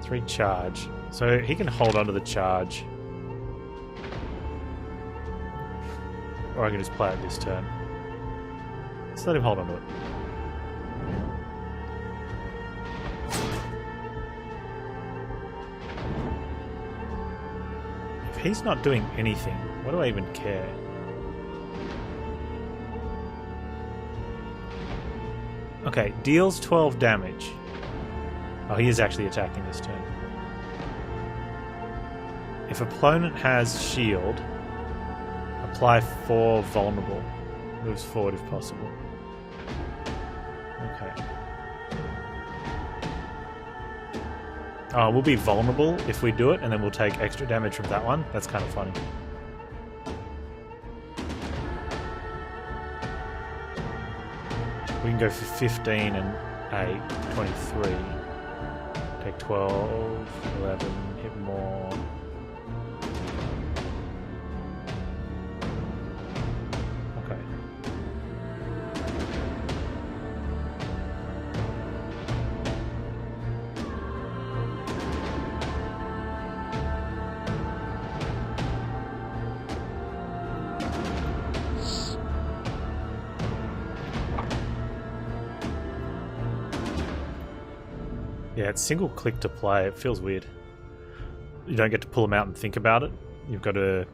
Three charge. So he can hold onto the charge. Or I can just play it this turn. Let's let him hold onto it. If he's not doing anything, what do I even care? Okay, deals 12 damage. Oh, he is actually attacking this turn. If opponent has shield, apply 4 vulnerable. Moves forward if possible. Okay. Oh, we'll be vulnerable if we do it, and then we'll take extra damage from that one. That's kind of funny. We can go for 15 and 8, 23. Take 12, 11, hit more. Okay. Yeah, it's single click to play. It feels weird. You don't get to pull them out and think about it. You've got to...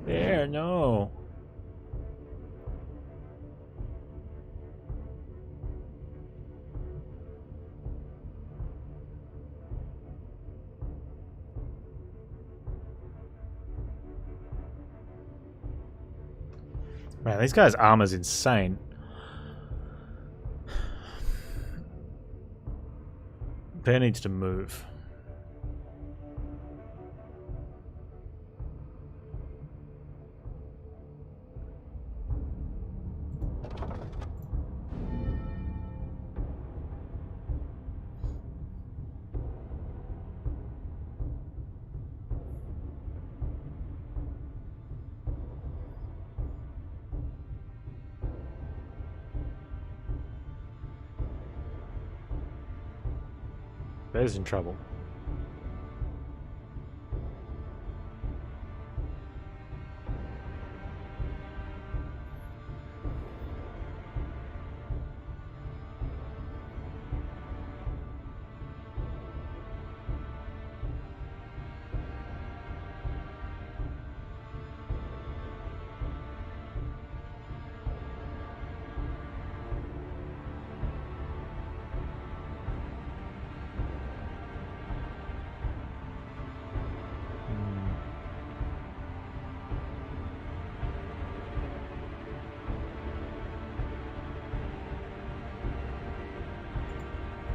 There, no. Man, these guys' armor's insane. Bear needs to move. Bear's in trouble.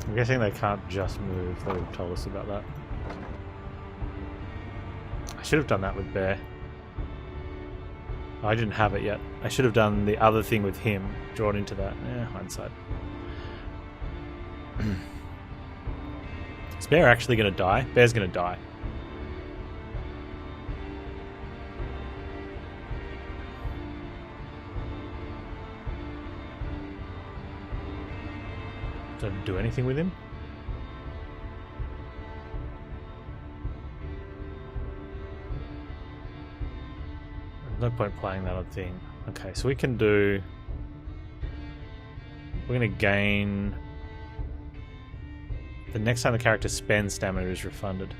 I'm guessing they can't just move. They would have told us about that. I should have done that with Bear. I didn't have it yet. I should have done the other thing with him, drawn into that. Hindsight. Is Bear actually going to die? Bear's going to die. Don't do anything with him. There's no point playing that other thing. Okay, so we can do... We're going to gain... The next time the character spends stamina is refunded.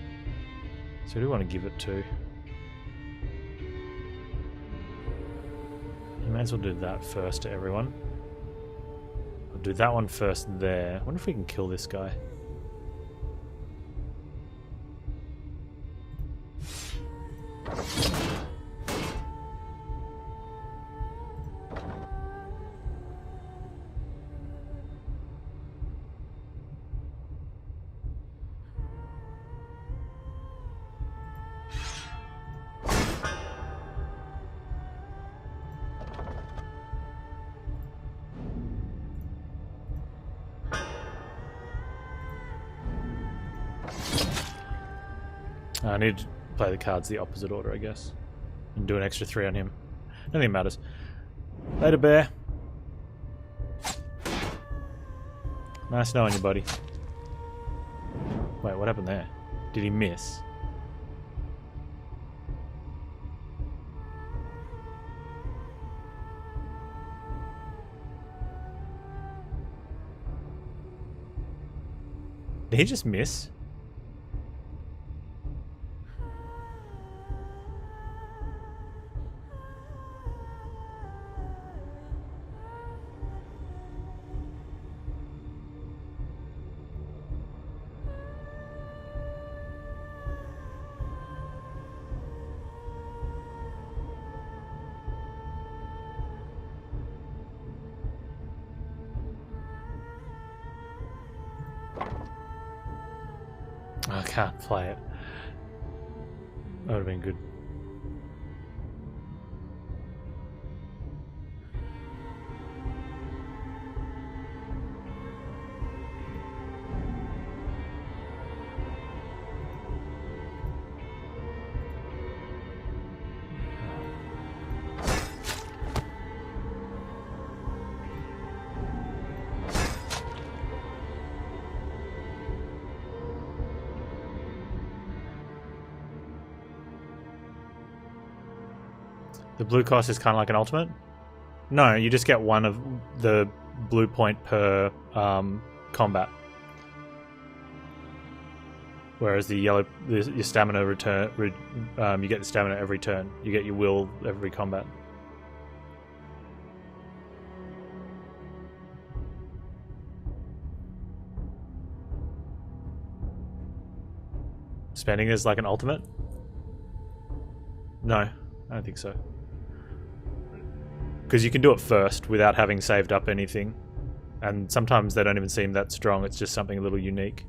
So who do we want to give it to? You may as well do that first to everyone. I'll do that one first there. I wonder if we can kill this guy. I need to play the cards the opposite order, I guess. And do an extra 3 on him. Nothing matters. Later, Bear. Nice knowing you, buddy. Wait, what happened there? Did he miss? Did he just miss? I can't play it. That would have been good. The blue cost is kind of like an ultimate? No, you just get one of the blue point per combat. Whereas the yellow, your stamina return, you get the stamina every turn. You get your will every combat. Spending is like an ultimate? No, I don't think so. Because you can do it first without having saved up anything. And sometimes they don't even seem that strong, it's just something a little unique.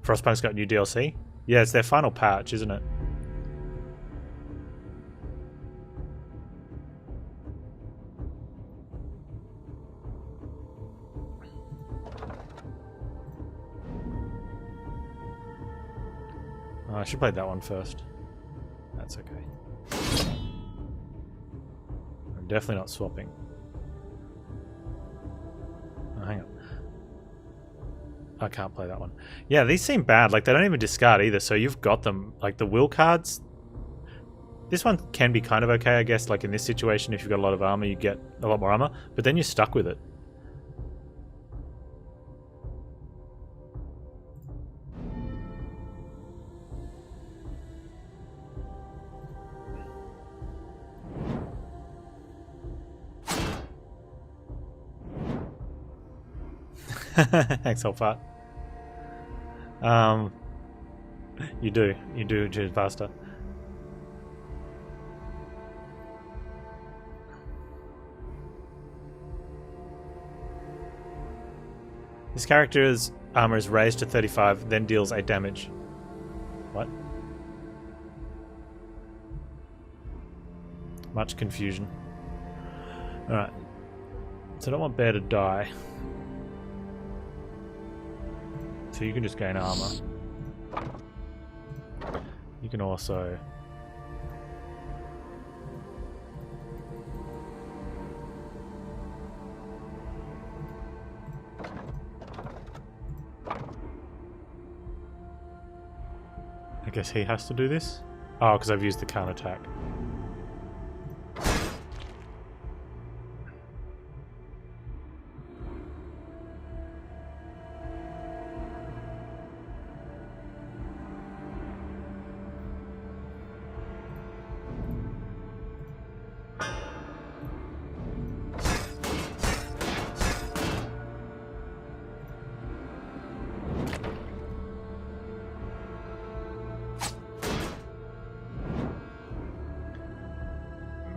Frostpunk's got new DLC? Yeah, it's their final patch, isn't it? Oh, I should play that one first. That's okay. I'm definitely not swapping. Oh, hang on. I can't play that one. Yeah, these seem bad. Like, they don't even discard either, so you've got them. Like, the will cards... This one can be kind of okay, I guess. Like, in this situation, if you've got a lot of armor, you get a lot more armor. But then you're stuck with it. Thanks, Hellfart. You do choose faster. This character's armor is raised to 35, then deals 8 damage. What? Much confusion. Alright. So I don't want Bear to die. So you can just gain armor. You can also... I guess he has to do this? Oh, because I've used the counterattack.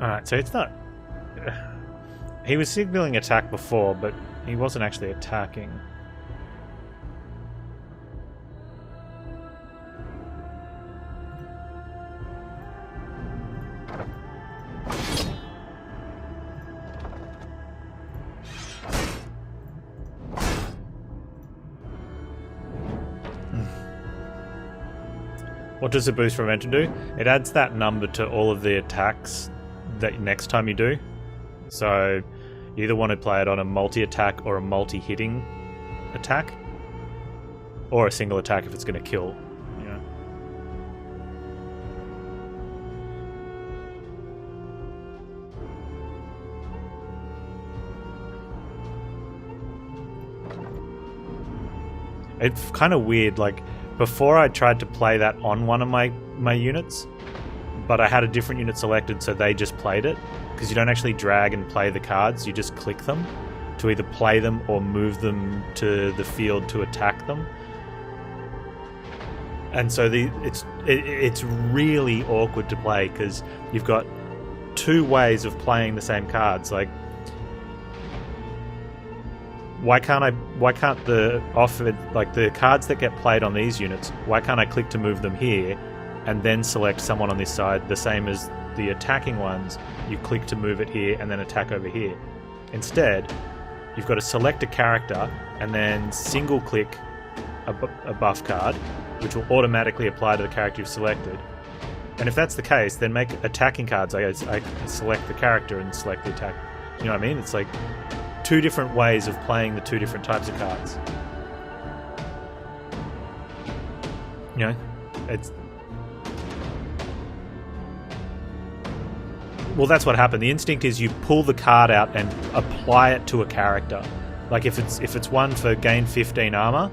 Alright, so it's not... He was signaling attack before, but he wasn't actually attacking. What does the boost for momentum do? It adds that number to all of the attacks that next time you do. So you either want to play it on a multi-attack or a multi-hitting attack, or a single attack if it's going to kill. You know. It's kind of weird. Like, before I tried to play that on one of my units, but I had a different unit selected, so they just played it. Because you don't actually drag and play the cards, you just click them to either play them or move them to the field to attack them. And so it's really awkward to play because you've got two ways of playing the same cards. Like, why can't the cards that get played on these units, why can't I click to move them here and then select someone on this side, the same as the attacking ones, you click to move it here and then attack over here. Instead, you've got to select a character and then single click a buff card, which will automatically apply to the character you've selected. And if that's the case, then make attacking cards. I select the character and select the attack. You know what I mean? It's like two different ways of playing the two different types of cards. You know, it's... Well, that's what happened. The instinct is you pull the card out and apply it to a character. Like if it's one for gain 15 armor,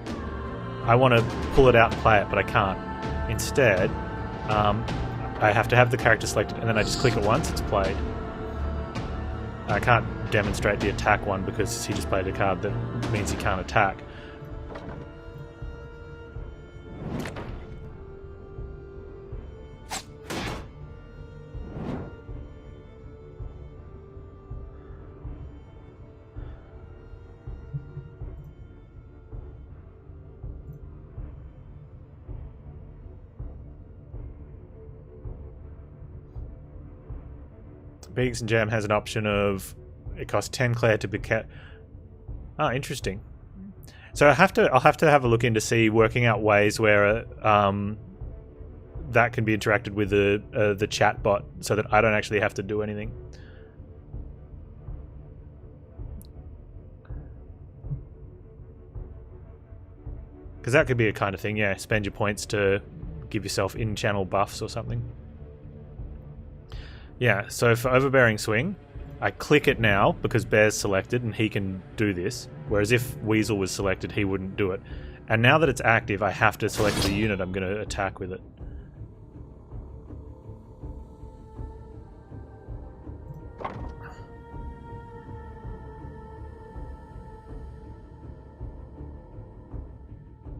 I want to pull it out and play it, but I can't. Instead, I have to have the character selected, and then I just click it once, it's played. I can't demonstrate the attack one because he just played a card that means he can't attack. Beaks and Jam has an option of it costs 10 Claire to be kept. Ah, interesting. So I'll have to have a look into working out ways where that can be interacted with the chat bot, so that I don't actually have to do anything. Because that could be a kind of thing, yeah. Spend your points to give yourself in-channel buffs or something. Yeah, so for Overbearing Swing, I click it now because Bear's selected and he can do this, whereas if Weasel was selected, he wouldn't do it. And now that it's active, I have to select the unit I'm going to attack with it.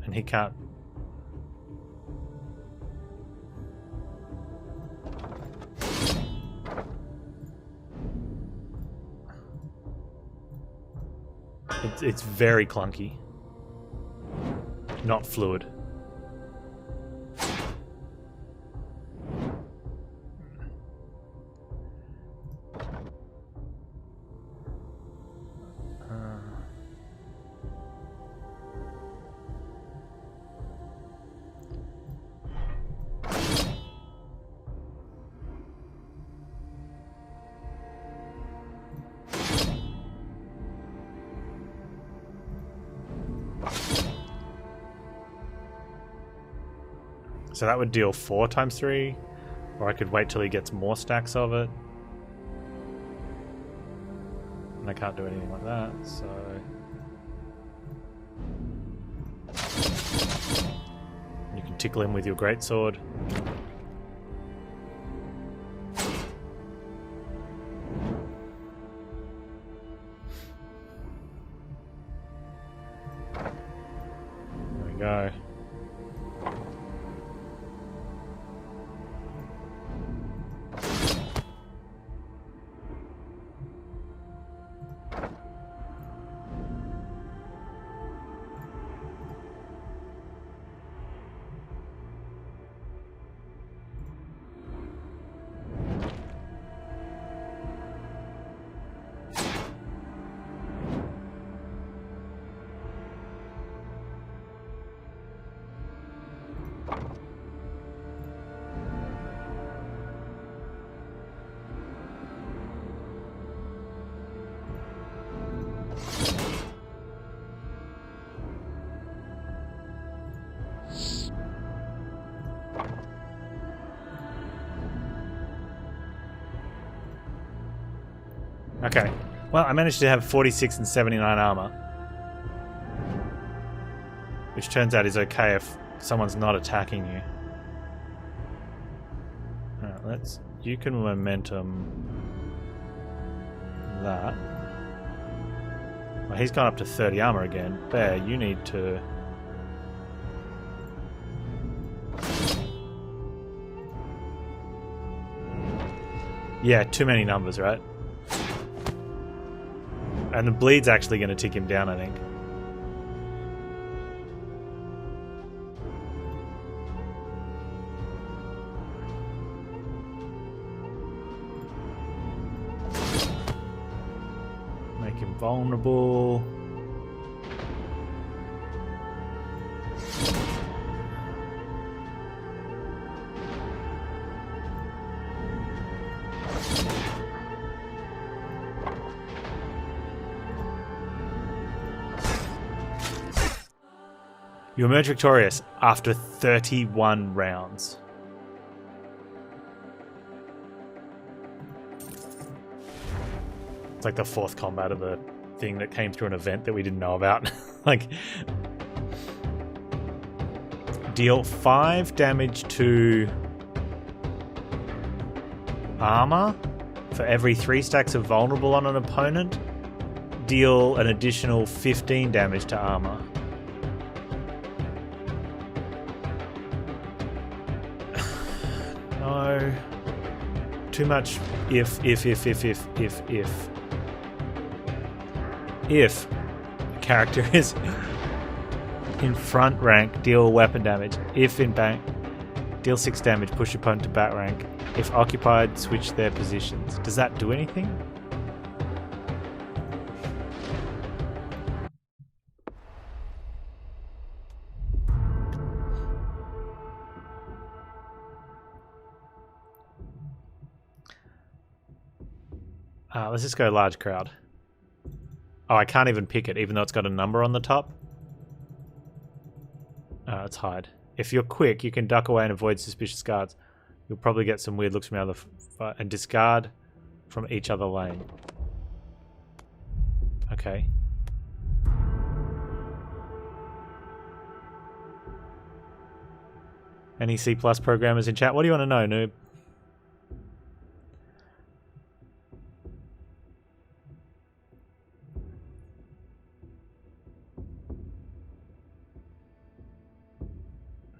And he can't. It's very clunky. Not fluid. So that would deal 4 times 3, or I could wait till he gets more stacks of it. And I can't do anything like that, so... You can tickle him with your greatsword. There we go. Okay, well, I managed to have 46 and 79 armor, which turns out is okay if someone's not attacking you. Alright, you can momentum that. Well, he's gone up to 30 armor again. Bear, you need to... Yeah, too many numbers, right? And the bleed's actually going to tick him down, I think. Make him vulnerable. You emerge victorious after 31 rounds. like the fourth combat of the thing that came through an event that we didn't know about. Like, deal 5 damage to armor for every 3 stacks of vulnerable on an opponent. Deal an additional 15 damage to armor. No. Too much if. If a character is in front rank, deal weapon damage. If in back, deal 6 damage, push opponent to back rank. If occupied, switch their positions. Does that do anything? Let's just go large crowd. Oh, I can't even pick it, even though it's got a number on the top. Let's hide. If you're quick, you can duck away and avoid suspicious guards. You'll probably get some weird looks from the other and discard from each other lane. Okay. Any C+ programmers in chat? What do you want to know, noob?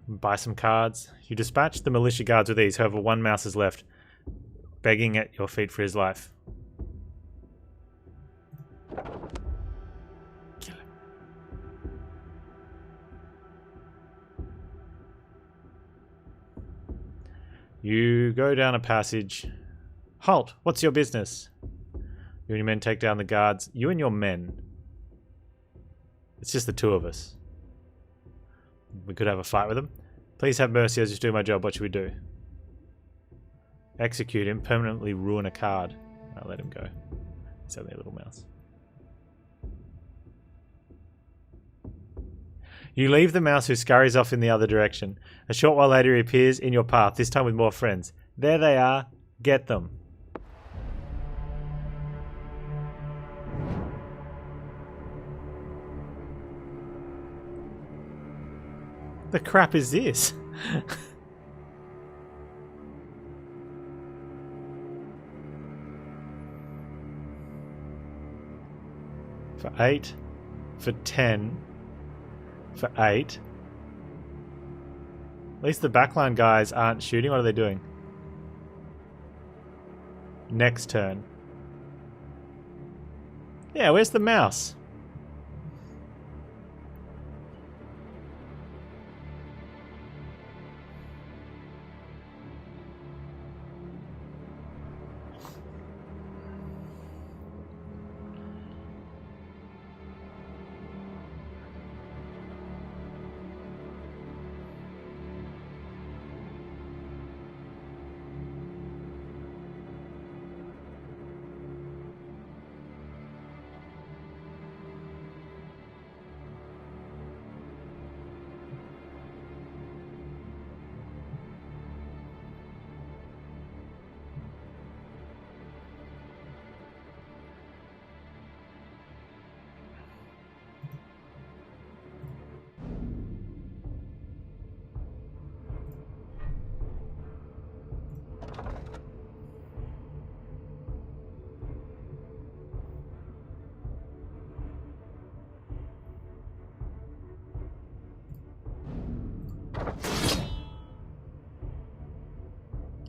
Buy some cards. You dispatch the militia guards with ease. However, one mouse is left, begging at your feet for his life. Kill him. You go down a passage. Halt! What's your business? You and your men take down the guards. You and your men. It's just the two of us. We could have a fight with him. Please have mercy, I was just doing my job. What should we do? Execute him. Permanently ruin a card. I'll let him go. He's only a little mouse. You leave the mouse, who scurries off in the other direction. A short while later he appears in your path, this time with more friends. There they are. Get them. The crap is this? For 8, for 10, for 8. At least the backline guys aren't shooting. What are they doing? Next turn. Yeah, where's the mouse?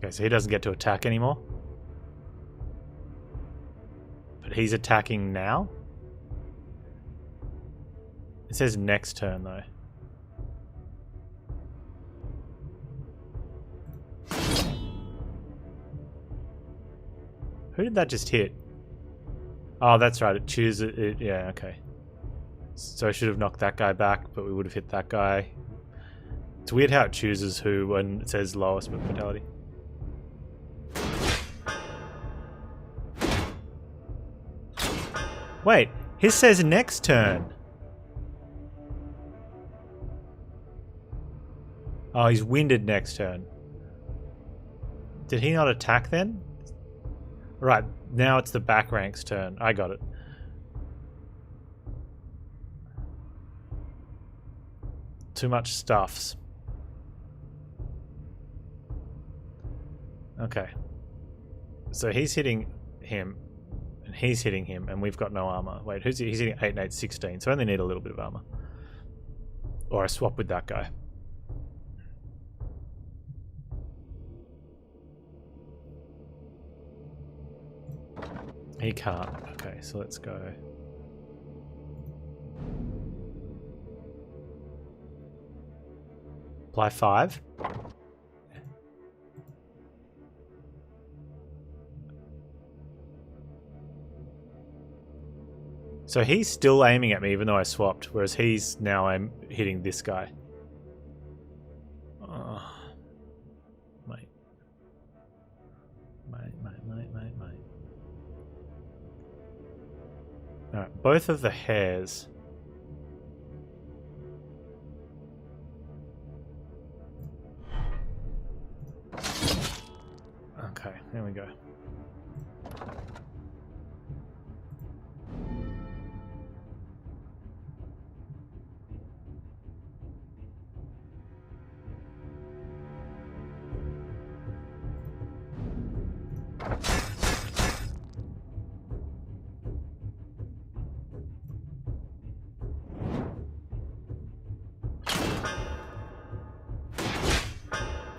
Okay, so he doesn't get to attack anymore. But he's attacking now? It says next turn, though. Who did that just hit? Oh, that's right. It chooses it. Yeah, okay. So I should have knocked that guy back, but we would have hit that guy. It's weird how it chooses who when it says lowest fatality. Wait, his says next turn. Oh, he's winded next turn. Did he not attack then? Right, now it's the back rank's turn. I got it. Too much stuffs. Okay. So he's hitting him, and he's hitting him, and we've got no armor. Wait, he's hitting 8 and 8, 16, so I only need a little bit of armor. Or I swap with that guy. He can't. Okay, so let's go. Apply 5. So he's still aiming at me even though I swapped, whereas he's now hitting this guy. Oh, mate. Mate. Alright, both of the hairs. Okay, there we go.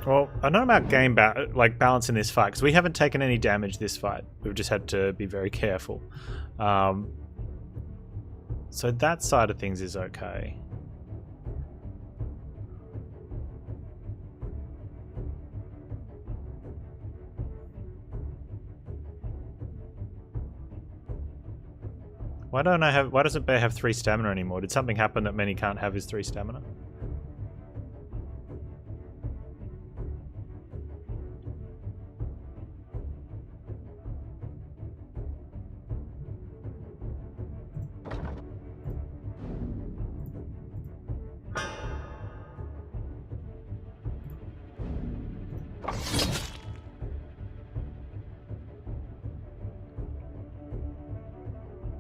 Well, I don't know about balancing this fight, because we haven't taken any damage this fight. We've just had to be very careful. So that side of things is okay. Why doesn't Bear have 3 stamina anymore? Did something happen that meant he can't have his 3 stamina?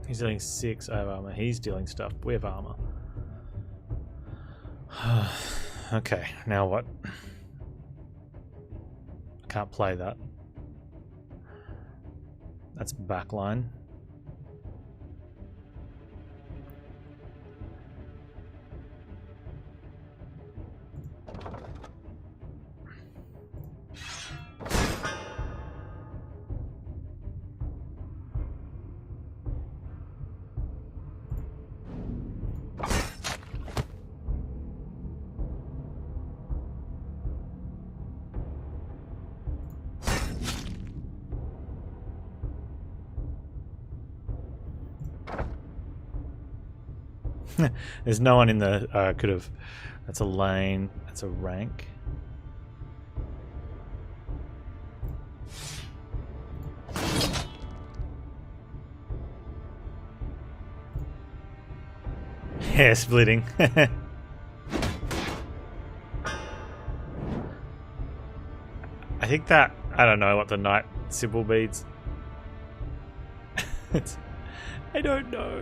He's dealing 6, I have armor. He's dealing stuff, we have armor. Okay, now what? I can't play that. That's backline. There's no one in the could have. That's a lane. That's a rank. Hair splitting. I think that I don't know what the night symbol means. I don't know.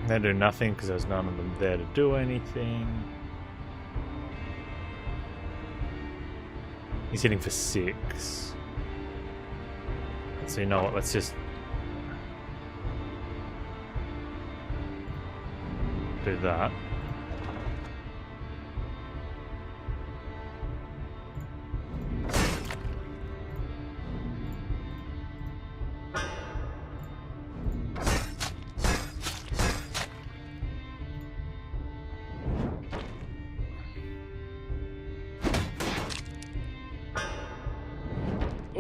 They do nothing because there's none of them there to do anything. He's hitting for 6. So you know what, let's just do that.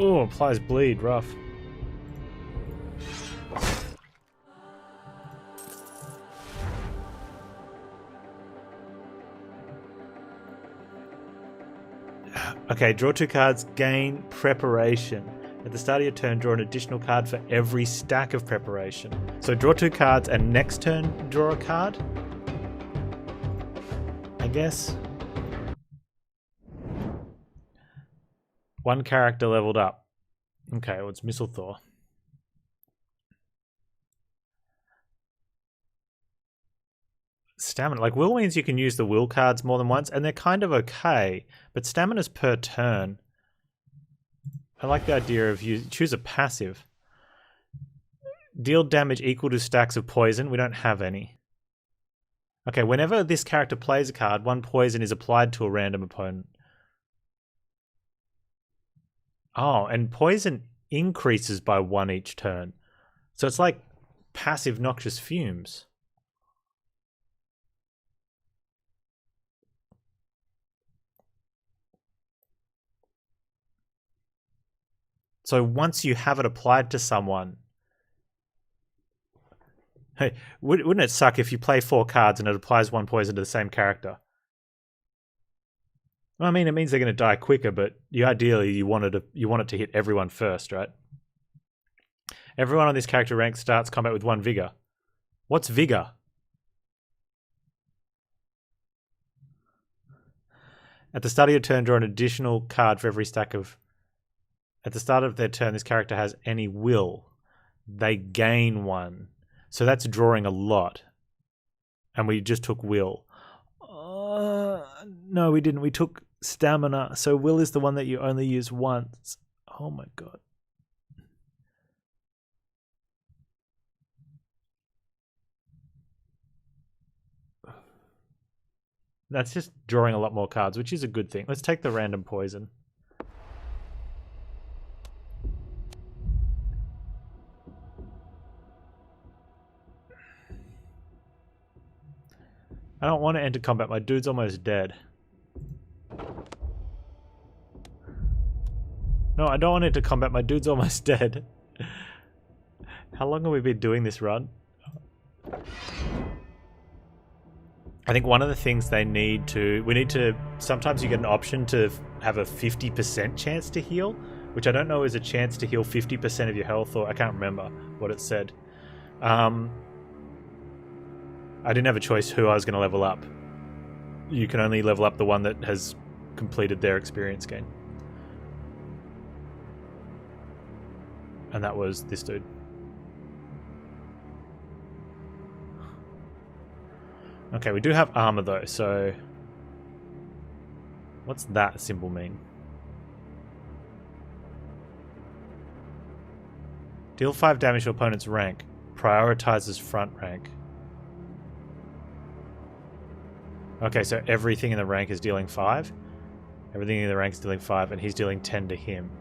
Oh, applies bleed, rough. Okay, draw 2 cards, gain preparation. At the start of your turn, draw an additional card for every stack of preparation. So draw 2 cards and next turn draw a card? I guess. 1 character leveled up. Okay, well, it's Mistlethor. Stamina. Like, will means you can use the will cards more than once, and they're kind of okay, but stamina's per turn. I like the idea of you choose a passive. Deal damage equal to stacks of poison. We don't have any. Okay, whenever this character plays a card, 1 poison is applied to a random opponent. Oh, and poison increases by 1 each turn. So it's like passive noxious fumes. So once you have it applied to someone... Hey, wouldn't it suck if you play 4 cards and it applies 1 poison to the same character? Well, I mean, it means they're going to die quicker, but ideally you want it to hit everyone first, right? Everyone on this character rank starts combat with 1 vigor. What's vigor? At the start of your turn, draw an additional card for every stack of... At the start of their turn, this character has any will. They gain 1. So that's drawing a lot. And we just took will. No, we didn't. We took stamina. So will is the one that you only use once. Oh my god. That's just drawing a lot more cards, which is a good thing. Let's take the random poison. I don't want to enter combat. My dude's almost dead. No, I don't want to enter combat. My dude's almost dead. How long have we been doing this run? I think one of the things we need to, sometimes you get an option to have a 50% chance to heal, which I don't know is a chance to heal 50% of your health, or I can't remember what it said. I didn't have a choice who I was going to level up. You can only level up the one that has completed their experience gain. And that was this dude. Okay, we do have armor though, so... What's that symbol mean? Deal 5 damage to opponent's rank. Prioritizes front rank. Okay, so everything in the rank is dealing 5. Everything in the rank is dealing 5, and he's dealing 10 to him.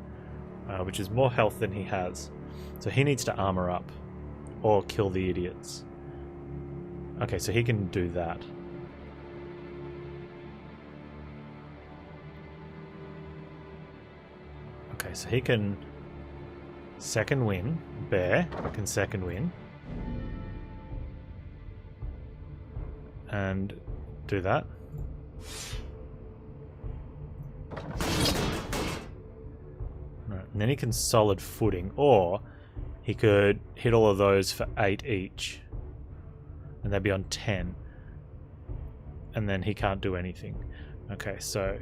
Which is more health than he has. So he needs to armor up. Or kill the idiots. Okay, so he can do that. Okay, so he can second win. Bear can second win. And do that. Right, and then he can solid footing, or he could hit all of those for 8 each. And they'd be on 10. And then he can't do anything. Okay, so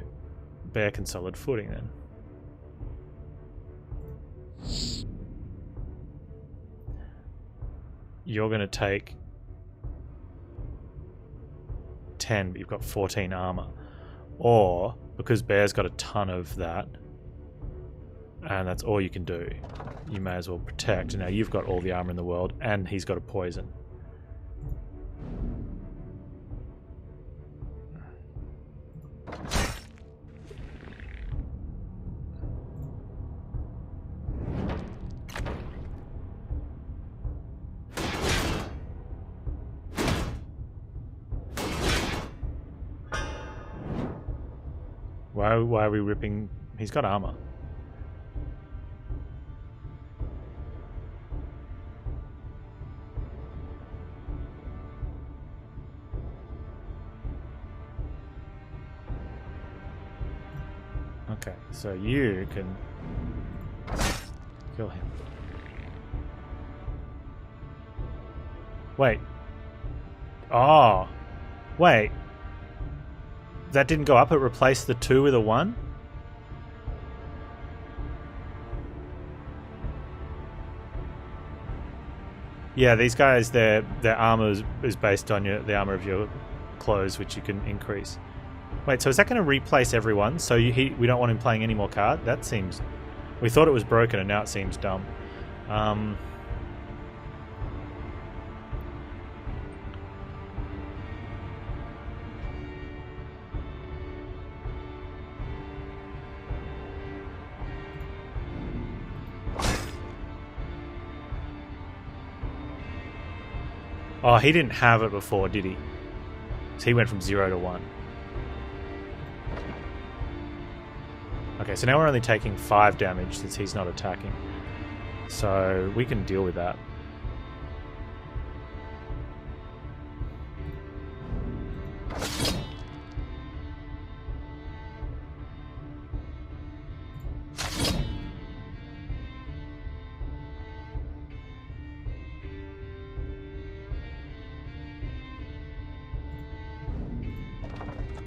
Bear can solid footing then. You're going to take 10, but you've got 14 armor. Or, because Bear's got a ton of that, and that's all you can do, you may as well protect. Now you've got all the armor in the world, and he's got a poison. Why are we ripping? He's got armor. Okay, so you can kill him. Wait. Oh. Wait. That didn't go up, it replaced the 2 with a 1? Yeah, these guys, their armor is based on the armor of your clothes, which you can increase. Wait, so is that going to replace everyone? So we don't want him playing any more card? That seems... We thought it was broken and now it seems dumb. Oh, he didn't have it before, did he? So he went from 0 to 1. Okay, so now we're only taking 5 damage since he's not attacking. So we can deal with that.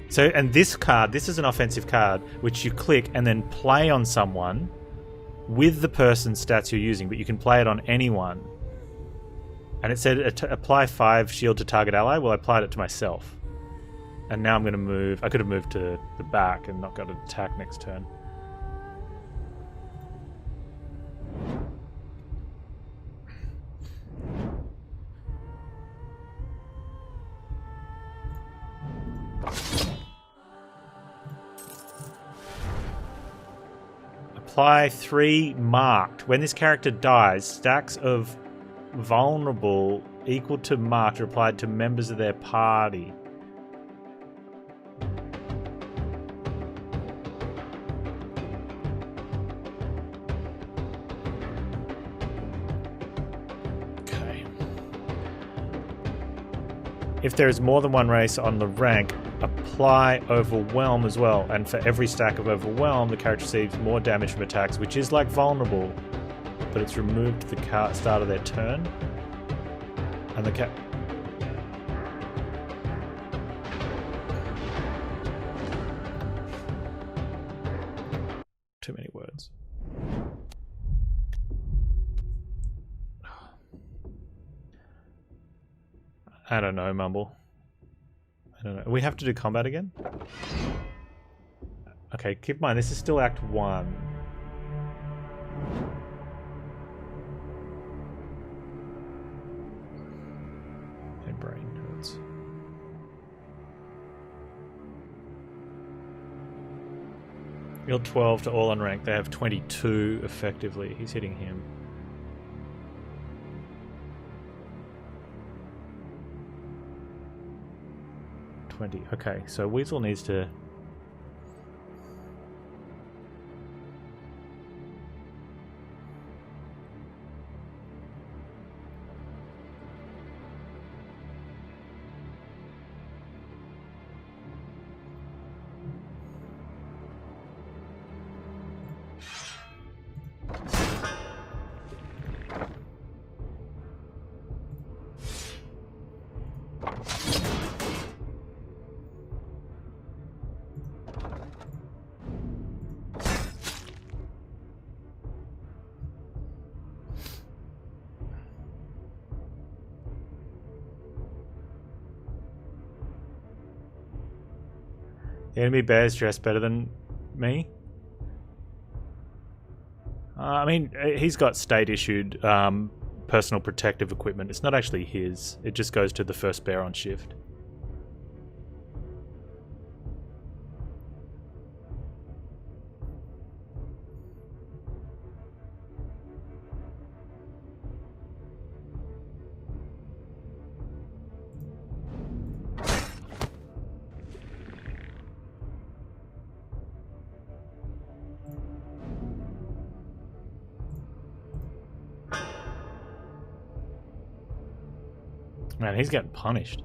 So, and this card, this is an offensive card, which you click and then play on someone with the person's stats you're using, but you can play it on anyone. And it said apply 5 shield to target ally. Well, I applied it to myself. And now I'm going to move. I could have moved to the back and not got an attack next turn. Apply 3 marked. When this character dies, stacks of vulnerable equal to marked are applied to members of their party. Okay. If there is more than one race on the rank, apply Overwhelm as well, and for every stack of Overwhelm the character receives more damage from attacks, which is like vulnerable, but it's removed at the start of their turn. And the too many words. I don't know, Mumble. I don't know. We have to do combat again? Okay, keep in mind, this is still Act 1. My brain hurts. Heal 12 to all unranked. They have 22 effectively. He's hitting him. Okay, so Weasel needs to... The enemy bears dressed better than me? I mean, he's got state-issued personal protective equipment. It's not actually his. It just goes to the first bear on shift. Man, he's getting punished.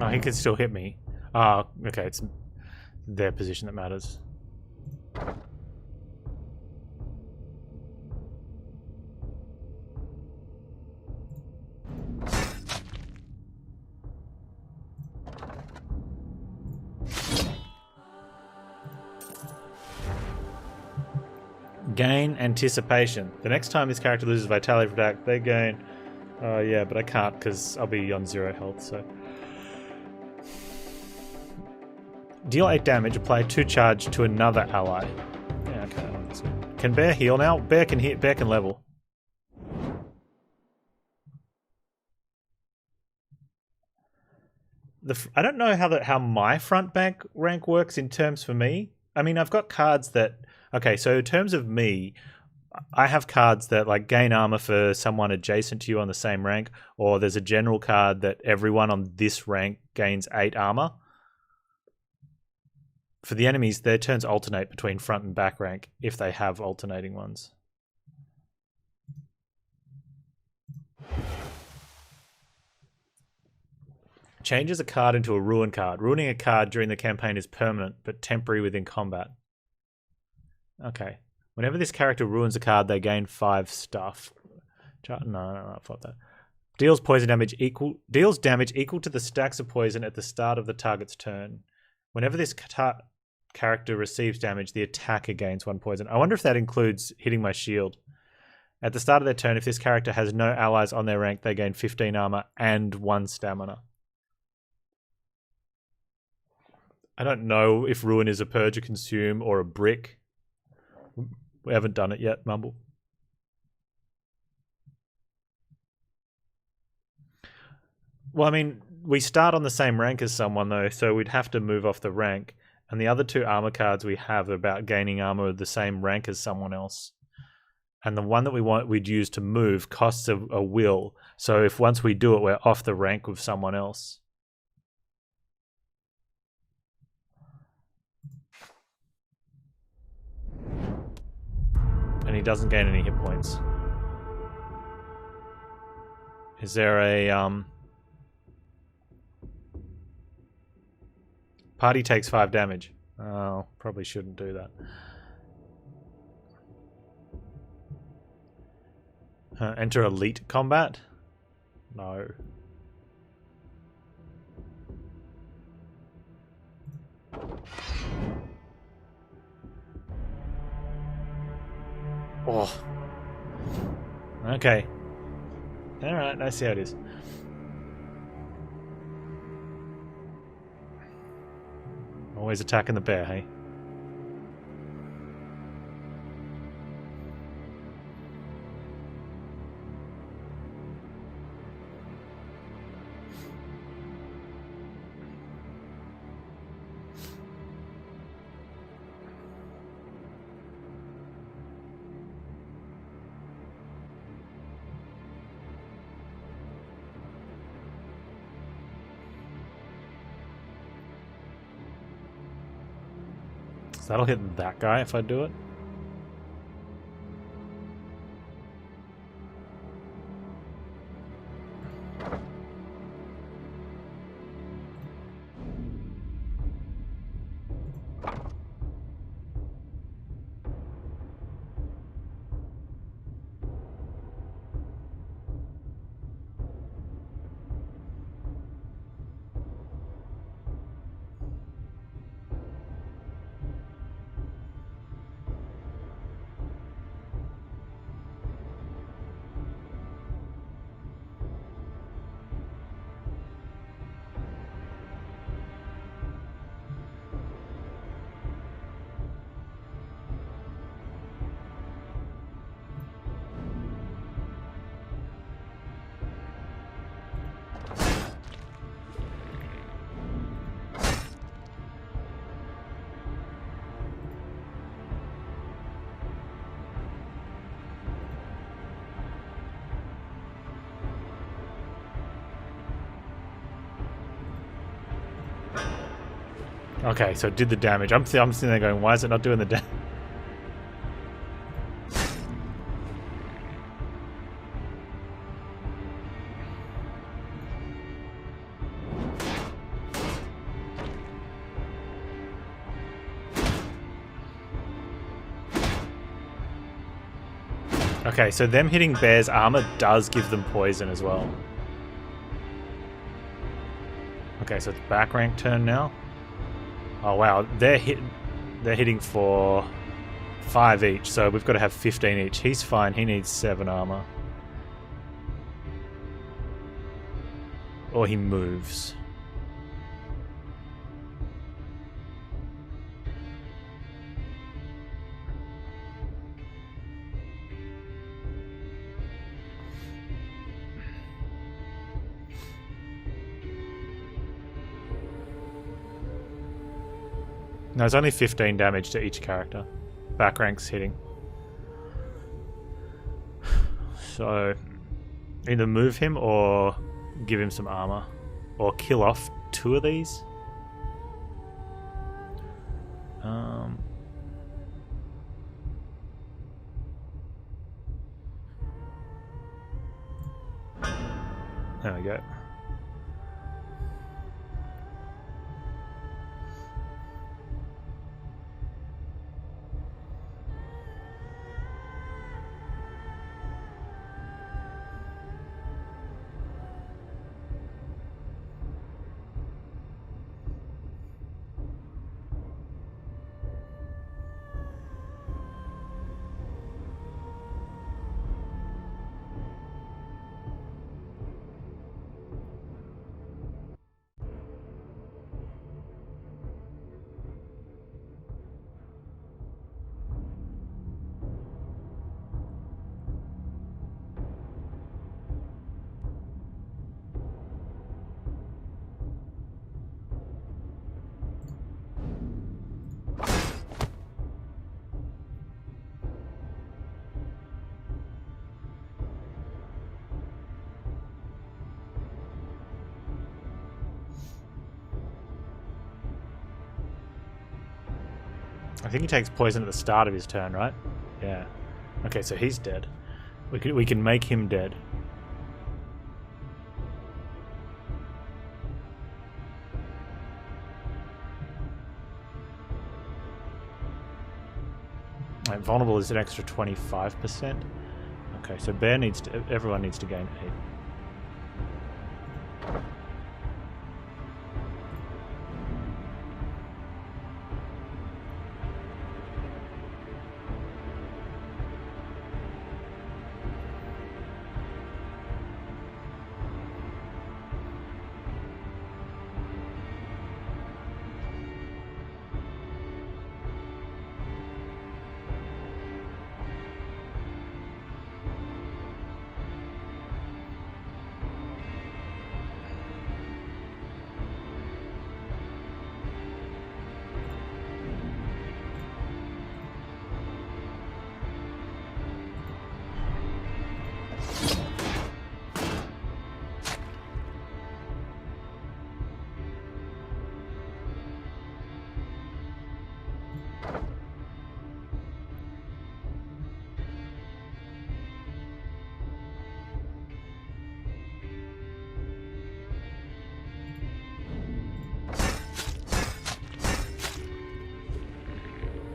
Oh, he can still hit me. Oh, okay, it's their position that matters. Gain anticipation. The next time this character loses vitality for attack, they gain... Oh, yeah, but I can't because I'll be on 0 health, so... Deal 8 damage, apply 2 charge to another ally. Yeah, okay. That's good. Can Bear heal now? Bear can hit. Bear can level. I don't know how my front bank rank works in terms for me. I mean, I've got cards that... Okay, so in terms of me, I have cards that like gain armor for someone adjacent to you on the same rank, or there's a general card that everyone on this rank gains 8 armor. For the enemies, their turns alternate between front and back rank if they have alternating ones. Changes a card into a ruin card. Ruining a card during the campaign is permanent, but temporary within combat. Okay. Whenever this character ruins a card, they gain 5 stuff. No, fuck that. Deals damage equal to the stacks of poison at the start of the target's turn. Whenever this character receives damage, the attacker gains 1 poison. I wonder if that includes hitting my shield. At the start of their turn, if this character has no allies on their rank, they gain 15 armor and 1 stamina. I don't know if Ruin is a Purge, a Consume, or a Brick. We haven't done it yet, Mumble. Well, I mean, we start on the same rank as someone, though, so we'd have to move off the rank. And the other 2 armor cards we have are about gaining armor of the same rank as someone else. And the one that we'd use to move costs a will. So if once we do it, we're off the rank with someone else. And he doesn't gain any hit points. Is there a... Party takes 5 damage. Oh, probably shouldn't do that. Enter elite combat? No. Oh. Okay. Alright, I see how it is. Always attacking the bear, hey? That'll hit that guy if I do it. Okay, so it did the damage. I'm sitting there going, why is it not doing the damage? Okay, so them hitting Bear's armor does give them poison as well. Okay, so it's back rank turn now. Oh wow, they're hitting for 5 each, so we've got to have 15 each. He's fine, he needs 7 armor. Or he moves. No, it's only 15 damage to each character. Back rank's hitting. So, either move him or give him some armor. Or kill off 2 of these. There we go. I think he takes poison at the start of his turn, right? Yeah. Okay, so he's dead. We can make him dead. Right, vulnerable is an extra 25%. Okay, so Bear needs to. Everyone needs to gain 8.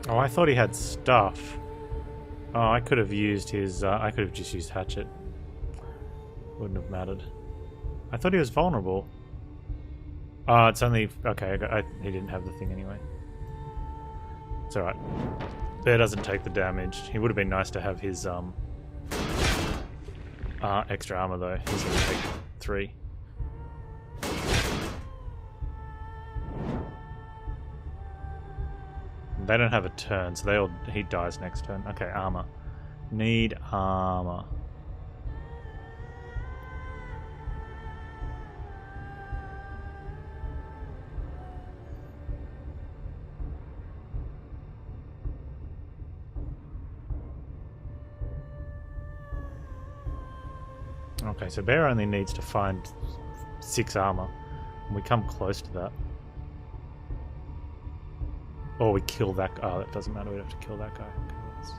Oh, I thought he had stuff. Oh, I could have used his... I could have just used Hatchet. Wouldn't have mattered. I thought he was vulnerable. Oh, it's only... Okay, he didn't have the thing anyway. It's alright. Bear doesn't take the damage. He would have been nice to have his extra armor though. He's going to take 3. They don't have a turn, so he dies next turn. Okay, armor. Need armor. Okay, so Bear only needs to find 6 armor. And we come close to that. Or we kill that guy. Oh, that doesn't matter. We have to kill that guy. Okay, let's...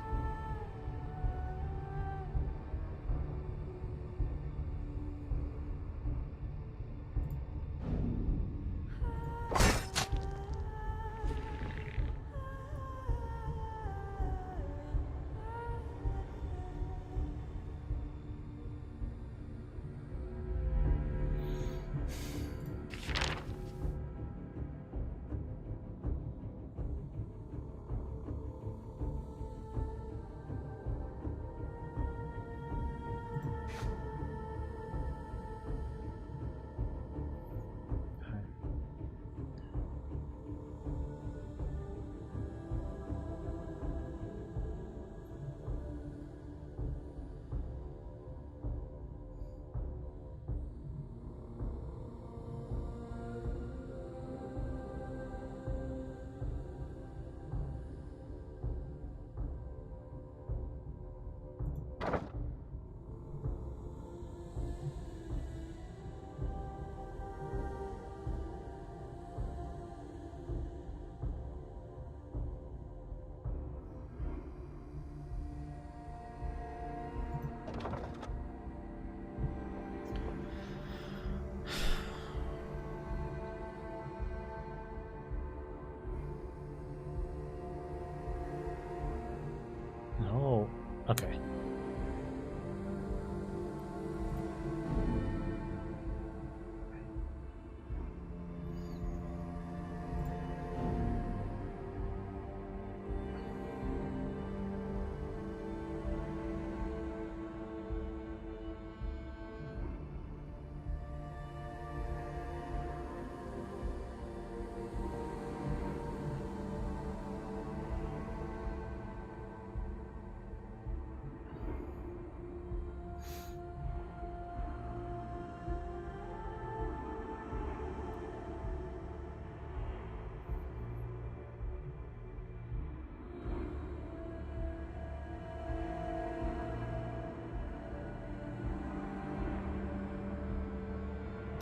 Okay.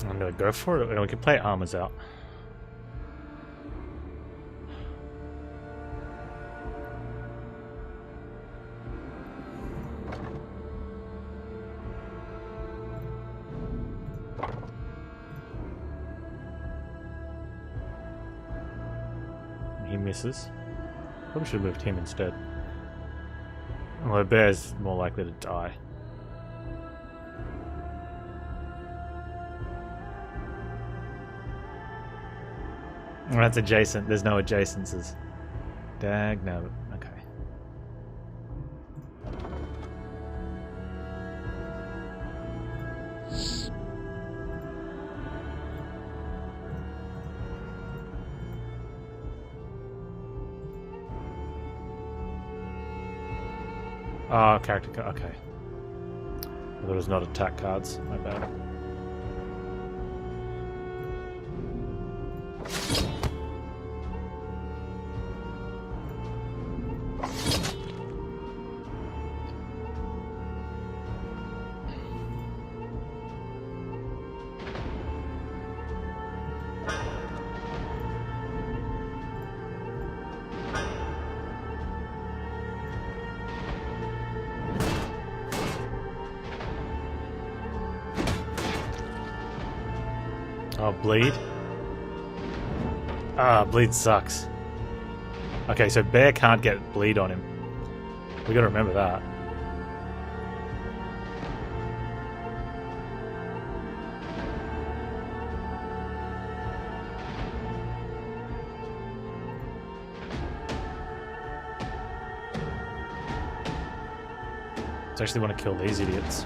I'm gonna go for it. We can play armors out. He misses. Probably should have moved him instead. Although bear's more likely to die. Oh, that's adjacent. There's no adjacencies. Dag no. Okay. Oh, character card. Okay. Well, there was not attack cards. My bad. Oh, bleed? Ah, bleed sucks. Okay, so bear can't get bleed on him. We gotta remember that. I actually want to kill these idiots.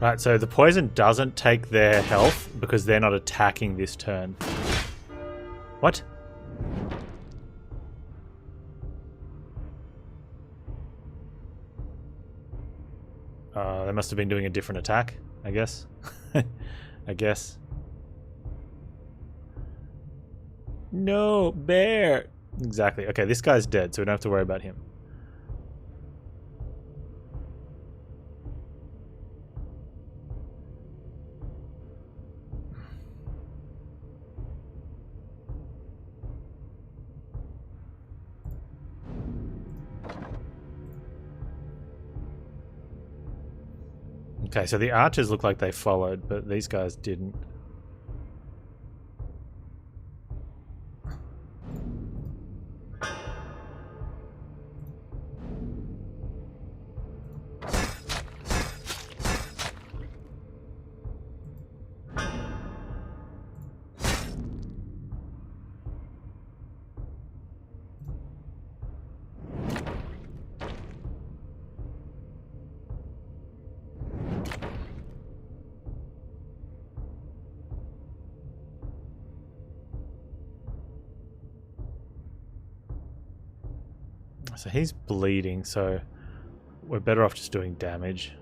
Right, so the poison doesn't take their health because they're not attacking this turn. What? They must have been doing a different attack, I guess. I guess. No, bear! Exactly. Okay, this guy's dead, so we don't have to worry about him. Okay, so the archers look like they followed, but these guys didn't. So he's bleeding, so we're better off just doing damage.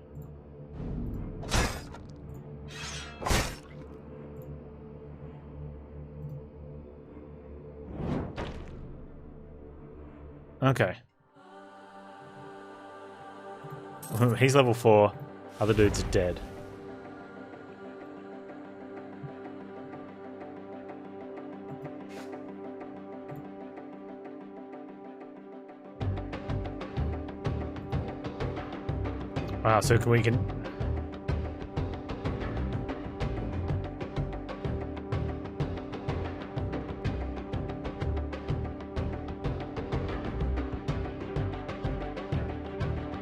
Okay. He's level 4. Other dude's dead. Wow, so we can...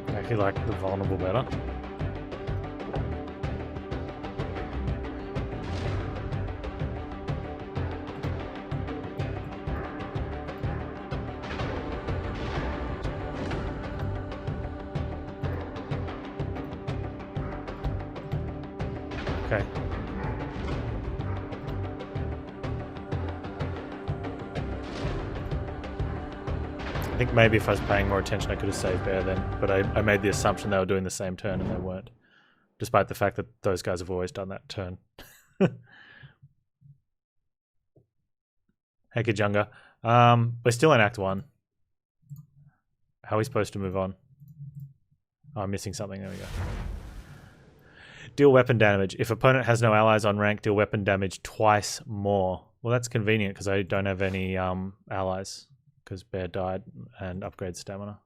I actually like the vulnerable better. Okay. I think maybe if I was paying more attention I could have saved Bear then, but I made the assumption they were doing the same turn and they weren't. Despite the fact that those guys have always done that turn. Hey Kajunga. We're still in Act 1. How are we supposed to move on? Oh, I'm missing something. There we go. Deal weapon damage. If opponent has no allies on rank, deal weapon damage twice more. Well, that's convenient because I don't have any allies. Because Bear died and upgrade stamina.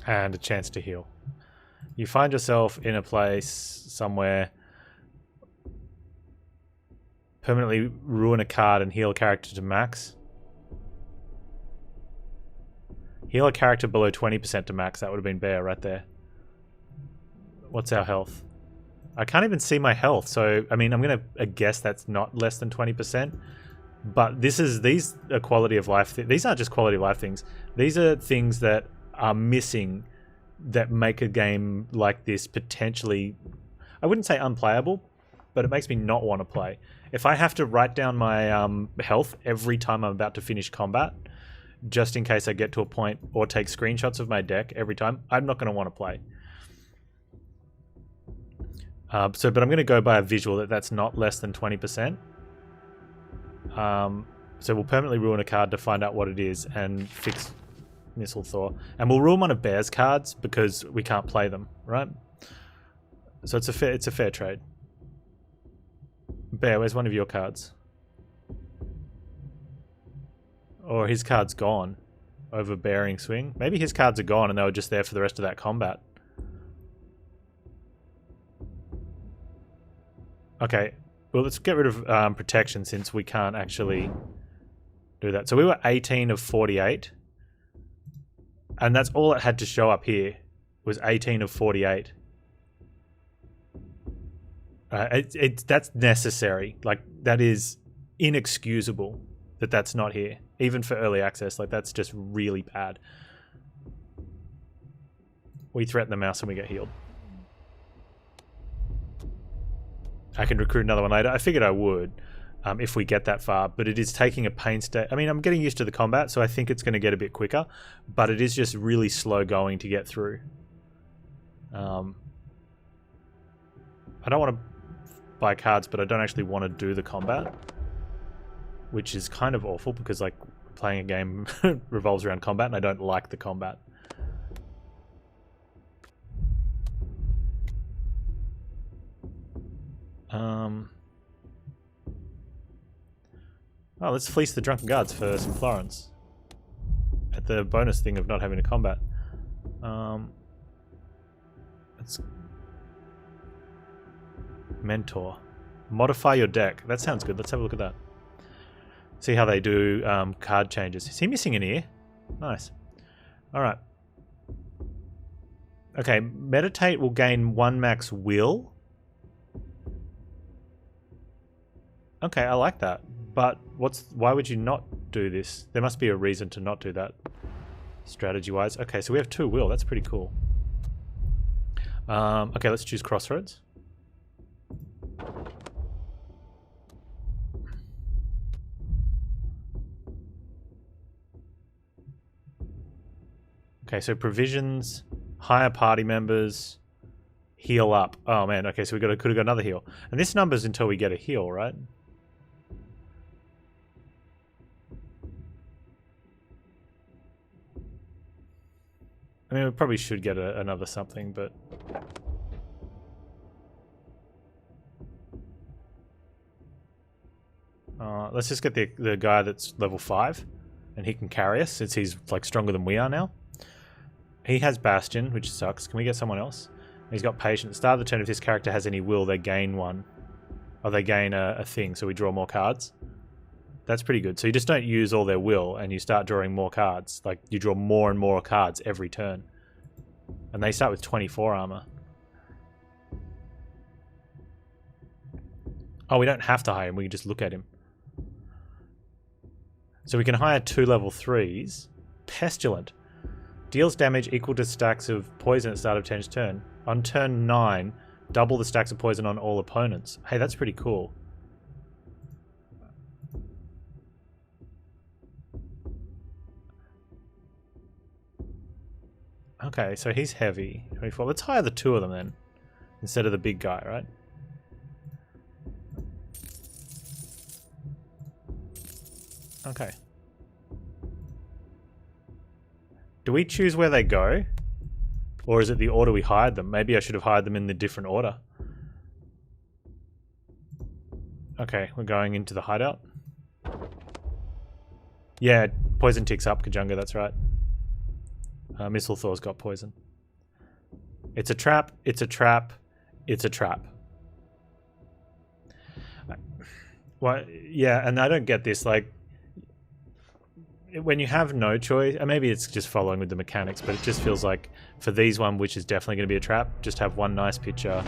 And a chance to heal. You find yourself in a place somewhere, permanently ruin a card and heal a character to max. Heal a character below 20% to max. That would have been Bear right there. What's our health? I can't even see my health, so I mean I'm gonna guess that's not less than 20%. But these are quality of life. These aren't just quality of life things. These are things that are missing that make a game like this potentially, I wouldn't say unplayable, but it makes me not want to play. If I have to write down my health every time I'm about to finish combat, just in case I get to a point, or take screenshots of my deck every time, I'm not going to want to play. But I'm going to go by a visual that's not less than 20%. So we'll permanently ruin a card to find out what it is and fix Missile Thor. And we'll ruin one of Bear's cards because we can't play them, right? So it's a fair trade. Bear, where's one of your cards? Or his card's gone. Overbearing Swing. Maybe his cards are gone and they were just there for the rest of that combat. Okay, well let's get rid of protection since we can't actually do that. So we were 18 of 48. And that's all it had to show up here, was 18 of 48. That's necessary. Like, that is inexcusable that that's not here. Even for early access, like that's just really bad. We threaten the mouse and we get healed. I can recruit another one later. I figured I would if we get that far, but it is taking a painstaking... I mean, I'm getting used to the combat, so I think it's going to get a bit quicker, but it is just really slow going to get through. I don't want to buy cards, but I don't actually want to do the combat, which is kind of awful because, like, playing a game revolves around combat, and I don't like the combat. Oh, let's fleece the drunken guards for some florins. At the bonus thing of not having to combat. Let's mentor. Modify your deck. That sounds good. Let's have a look at that. See how they do card changes. Is he missing an ear? Nice. Alright. Okay, meditate will gain 1 max will. Okay, I like that. But why would you not do this? There must be a reason to not do that, strategy-wise. Okay, so we have 2 will. That's pretty cool. Okay, let's choose Crossroads. Okay, so provisions, hire party members, heal up. Oh man, okay, so could have got another heal. And this number's until we get a heal, right? I mean, we probably should get another something, but... let's just get the guy that's level 5, and he can carry us since he's like stronger than we are now. He has Bastion, which sucks. Can we get someone else? He's got Patience. At the start of the turn, if this character has any will, they gain one. Or they gain a thing, so we draw more cards. That's pretty good. So you just don't use all their will, and you start drawing more cards. Like, you draw more and more cards every turn. And they start with 24 armor. Oh, we don't have to hire him. We can just look at him. So we can hire 2 level 3s. Pestilent. Deals damage equal to stacks of poison at the start of 10's turn. On turn 9, double the stacks of poison on all opponents. Hey, that's pretty cool. Okay, so he's heavy. 24. Let's hire the 2 of them then, instead of the big guy, right? Okay. Do we choose where they go? Or is it the order we hired them? Maybe I should have hired them in the different order. Okay, we're going into the hideout. Yeah, poison ticks up, Kajunga, that's right. Missile Thor's got poison. It's a trap, it's a trap, it's a trap. Well, yeah, and I don't get this, like, when you have no choice, and maybe it's just following with the mechanics, but it just feels like for these one, which is definitely going to be a trap, just have one nice picture.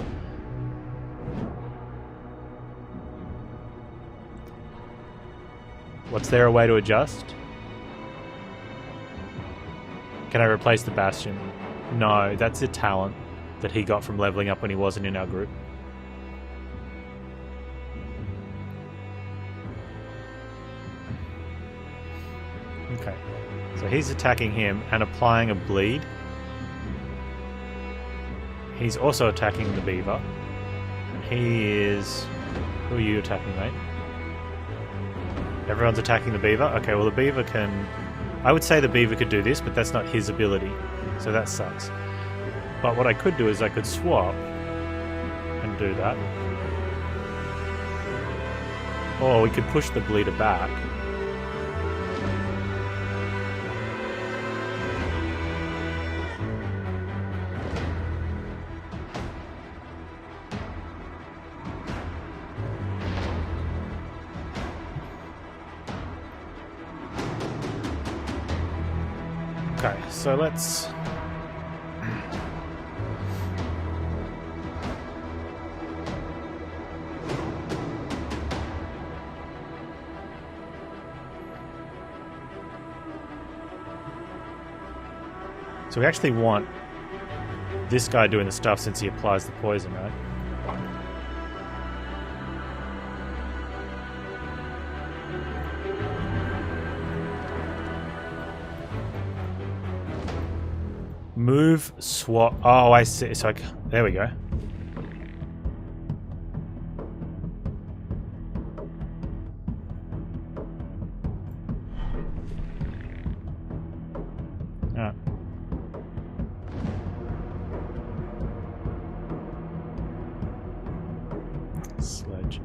What's there a way to adjust? Can I replace the Bastion? No, that's a talent that he got from leveling up when he wasn't in our group. Okay, so he's attacking him and applying a bleed. He's also attacking the beaver. And he is... Who are you attacking, mate? Everyone's attacking the beaver? Okay, well the beaver can... I would say the beaver could do this, but that's not his ability. So that sucks. But what I could do is I could swap and do that. Or we could push the bleeder back. Okay, so let's... So we actually want this guy doing the stuff since he applies the poison, right? Move, swap. Oh, I see. So there we go. Alright. Sledge.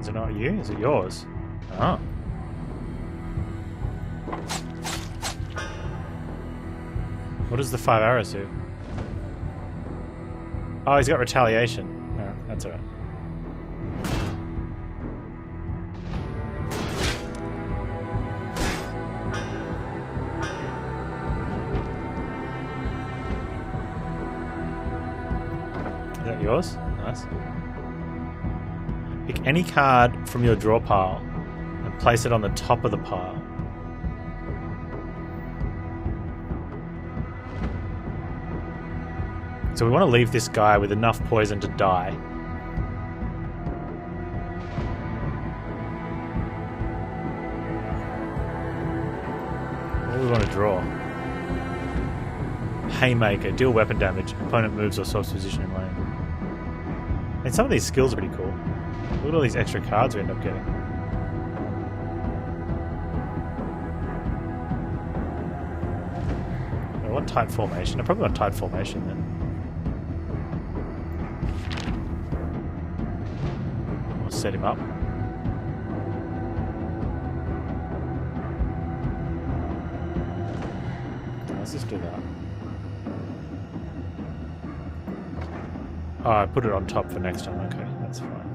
Is it not you? Is it yours? Oh. What does the 5 arrows do? Oh, he's got retaliation. Oh, that's alright. Is that yours? Nice. Pick any card from your draw pile and place it on the top of the pile. So we want to leave this guy with enough poison to die. What do we want to draw? Haymaker. Deal weapon damage. Opponent moves or swaps position in lane. And some of these skills are pretty cool. Look at all these extra cards we end up getting. I want tight formation. I probably want tight formation then. We'll set him up. Let's just do that. Oh, I put it on top for next time. Okay, that's fine.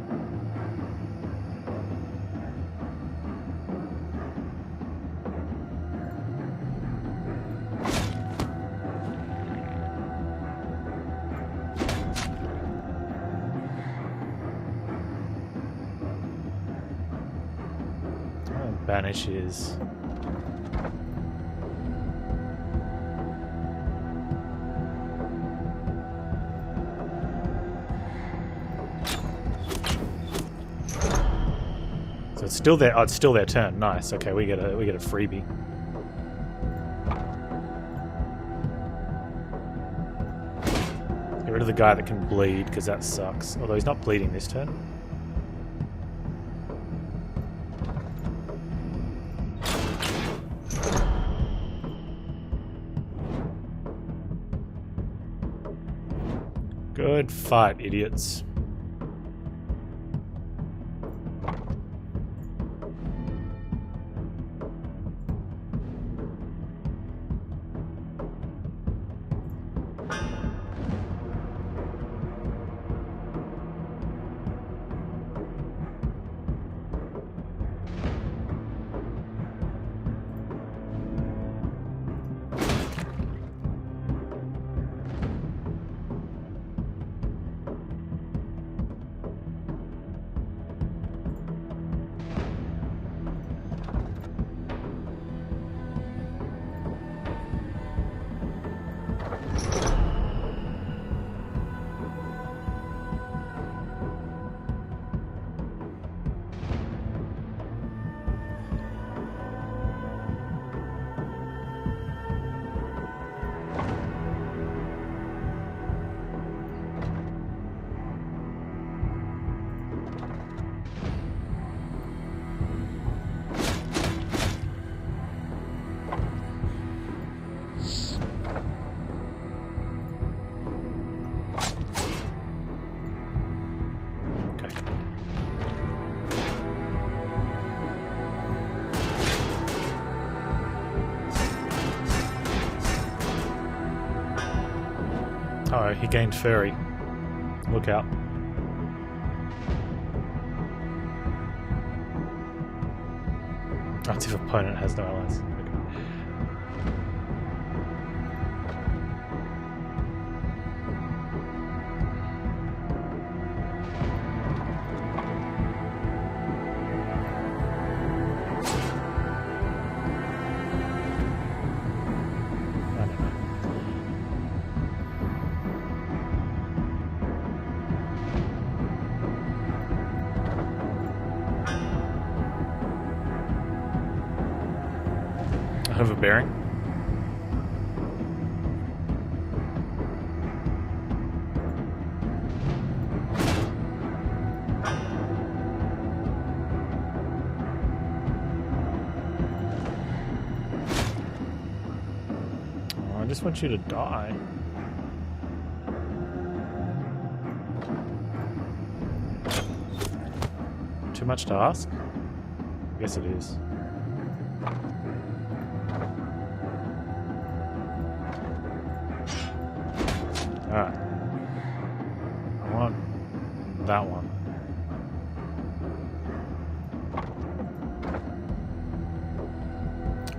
Banish is... So it's still there. Oh, it's still their turn. Nice. Okay, we get a freebie. Get rid of the guy that can bleed because that sucks. Although he's not bleeding this turn. Good fight, idiots. Oh, he gained furry. Look out. That's if opponent has no allies. I have a bearing. Oh, I just want you to die. Too much to ask? I guess it is. Alright. that one.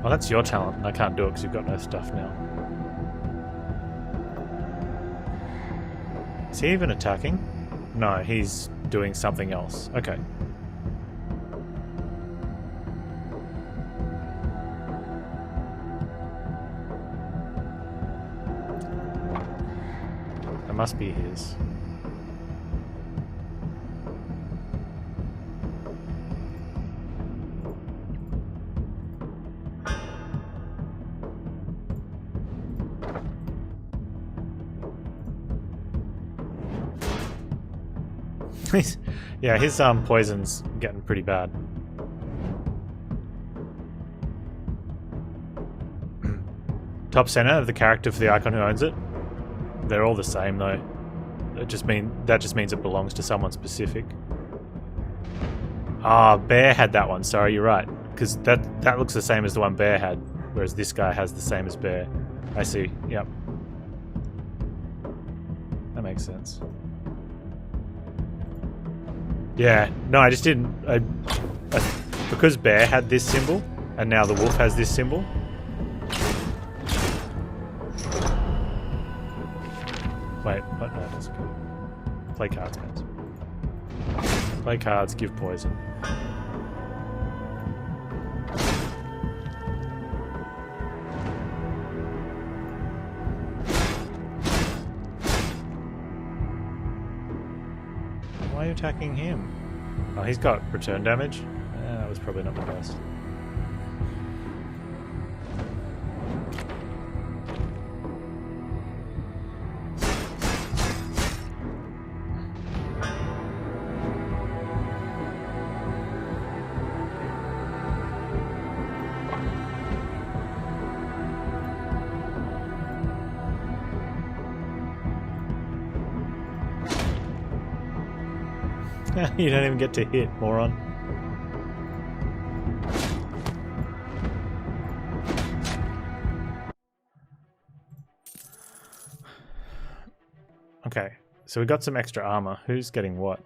Well, that's your talent. I can't do it because you've got no stuff now. Is he even attacking? No, he's doing something else. Okay. That must be his. Yeah, his poison's getting pretty bad. Top center of the character for the icon who owns it. They're all the same though. That just means it belongs to someone specific. Ah, Bear had that one. Sorry, you're right. Because that looks the same as the one Bear had, whereas this guy has the same as Bear. I see. Yep. That makes sense. Yeah, no, I just didn't. Because Bear had this symbol, and now the wolf has this symbol. Wait, what? No, that's good. Play cards, Panz. Play cards, give poison. Why are you attacking him? Oh, he's got return damage. That was probably not the best. You don't even get to hit, moron. Okay, so we got some extra armor. Who's getting what?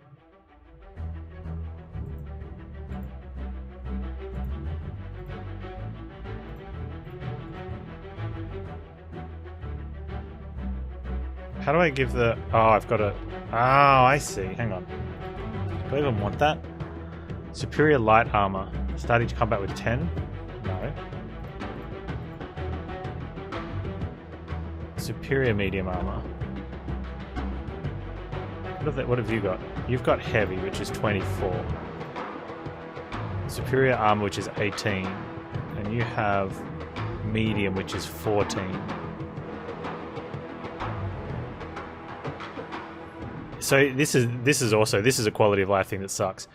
How do I give the... Oh, I've got a... Oh, I see. Hang on. Do I even want that? Superior light armor. Starting to combat with 10? No. Superior medium armor. What have you got? You've got heavy, which is 24. Superior armor, which is 18. And you have medium, which is 14. So this is a quality of life thing that sucks.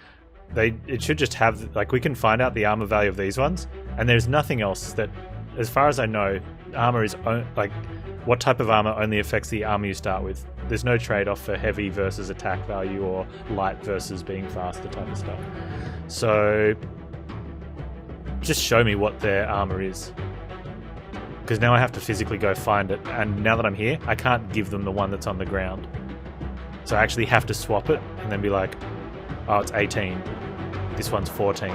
It should just have, like, we can find out the armor value of these ones, and there's nothing else that, as far as I know, armor is like, what type of armor only affects the armor you start with. There's no trade-off for heavy versus attack value or light versus being faster type of stuff. So just show me what their armor is, because now I have to physically go find it, and now that I'm here, I can't give them the one that's on the ground. So I actually have to swap it and then be like, oh, it's 18. This one's 14.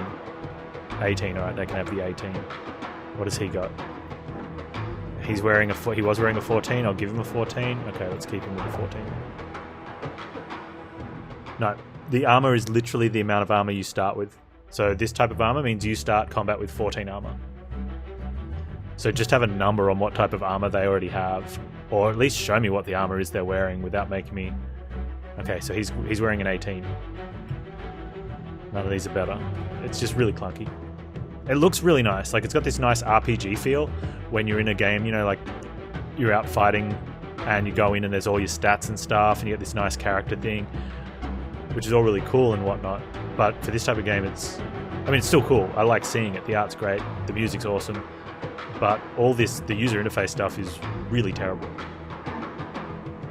18, alright, they can have the 18. What has he got? He was wearing a 14, I'll give him a 14. Okay, let's keep him with a 14. No, the armor is literally the amount of armor you start with. So this type of armor means you start combat with 14 armor. So just have a number on what type of armor they already have. Or at least show me what the armor is they're wearing without making me... Okay, so he's wearing an 18. None of these are better. It's just really clunky. It looks really nice. Like, it's got this nice RPG feel when you're in a game, you know, like you're out fighting and you go in and there's all your stats and stuff and you get this nice character thing, which is all really cool and whatnot. But for this type of game, it's still cool. I like seeing it. The art's great. The music's awesome. But all this, the user interface stuff is really terrible.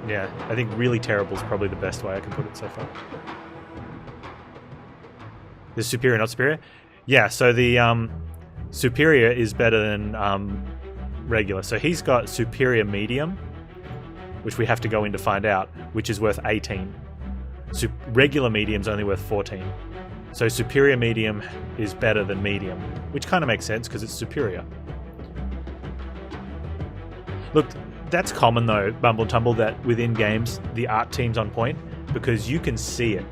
Yeah, I think really terrible is probably the best way I can put it so far. The superior, not superior? Yeah, so the superior is better than regular. So he's got superior medium, which we have to go in to find out, which is worth 18. Regular medium's only worth 14. So superior medium is better than medium, which kind of makes sense because it's superior. Look, that's common though, Bumble and Tumble, that within games the art team's on point because you can see it.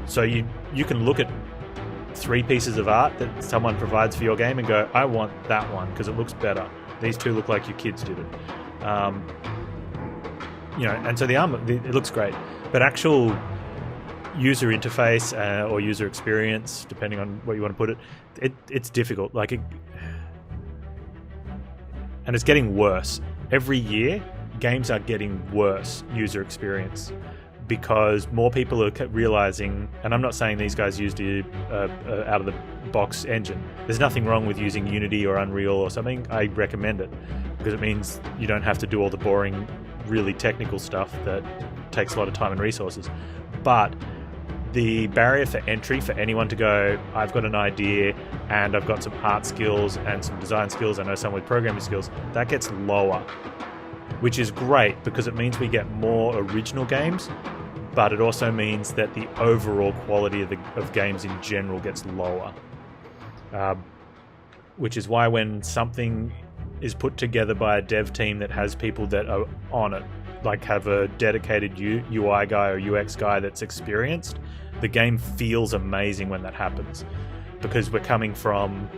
So you can look at 3 pieces of art that someone provides for your game and go, I want that one because it looks better. These 2 look like your kids did it. And so the armor, it looks great. But actual user interface or user experience, depending on what you want to put it's difficult. And it's getting worse. Every year, games are getting worse user experience because more people are realizing, and I'm not saying these guys used a out of the box engine. There's nothing wrong with using Unity or Unreal or something. I recommend it because it means you don't have to do all the boring, really technical stuff that takes a lot of time and resources. But the barrier for entry for anyone to go, I've got an idea and I've got some art skills and some design skills, I know someone with programming skills, that gets lower, which is great because it means we get more original games, but it also means that the overall quality of games in general gets lower. Which is why when something is put together by a dev team that has people that are on it, like have a dedicated UI guy or UX guy that's experienced, the game feels amazing when that happens. Because we're coming from...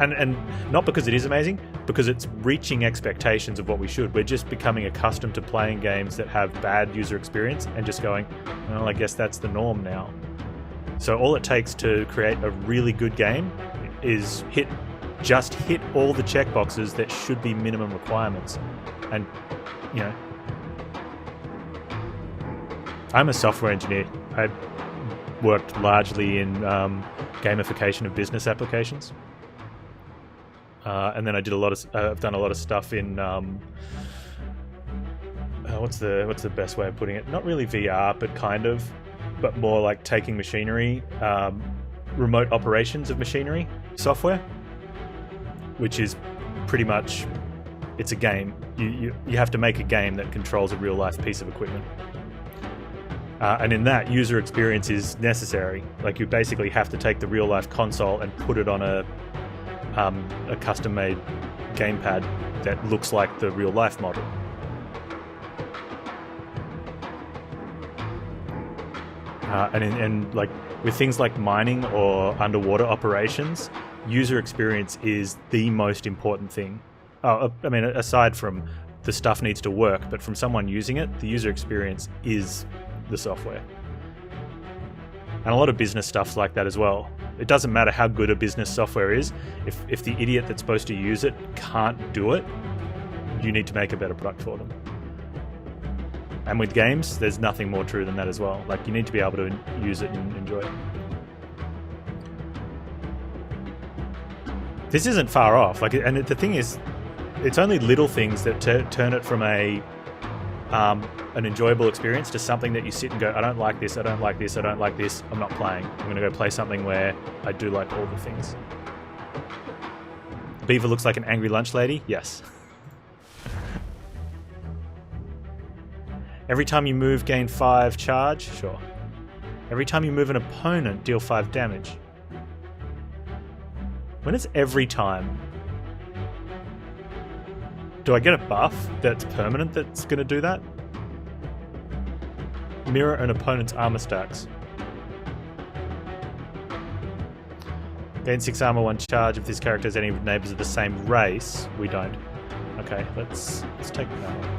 And not because it is amazing, because it's reaching expectations of what we should. We're just becoming accustomed to playing games that have bad user experience and just going, well, I guess that's the norm now. So all it takes to create a really good game is hit all the checkboxes that should be minimum requirements. And, I'm a software engineer. I worked largely in gamification of business applications. And then I did I've done a lot of stuff in what's the best way of putting it? Not really VR, but kind of, but more like taking machinery, remote operations of machinery software, which is pretty much, it's a game. You have to make a game that controls a real life piece of equipment. And in that, user experience is necessary. Like you basically have to take the real life console and put it on a custom-made gamepad that looks like the real-life model. And like with things like mining or underwater operations, user experience is the most important thing. Aside from the stuff needs to work, but from someone using it, the user experience is the software. And a lot of business stuff's like that as well. It doesn't matter how good a business software is. If the idiot that's supposed to use it can't do it, you need to make a better product for them. And with games, there's nothing more true than that as well. Like, you need to be able to use it and enjoy it. This isn't far off. And the thing is, it's only little things that turn it from an enjoyable experience to something that you sit and go, I don't like this, I don't like this, I don't like this, I'm not playing. I'm going to go play something where I do like all the things. Beaver looks like an angry lunch lady? Yes. Every time you move, gain 5 charge? Sure. Every time you move an opponent, deal 5 damage. When is every time? Do I get a buff that's permanent that's going to do that? Mirror an opponent's armor stacks. Gain 6 armor, 1 charge if this character has any neighbors of the same race. We don't. Okay, let's take that one.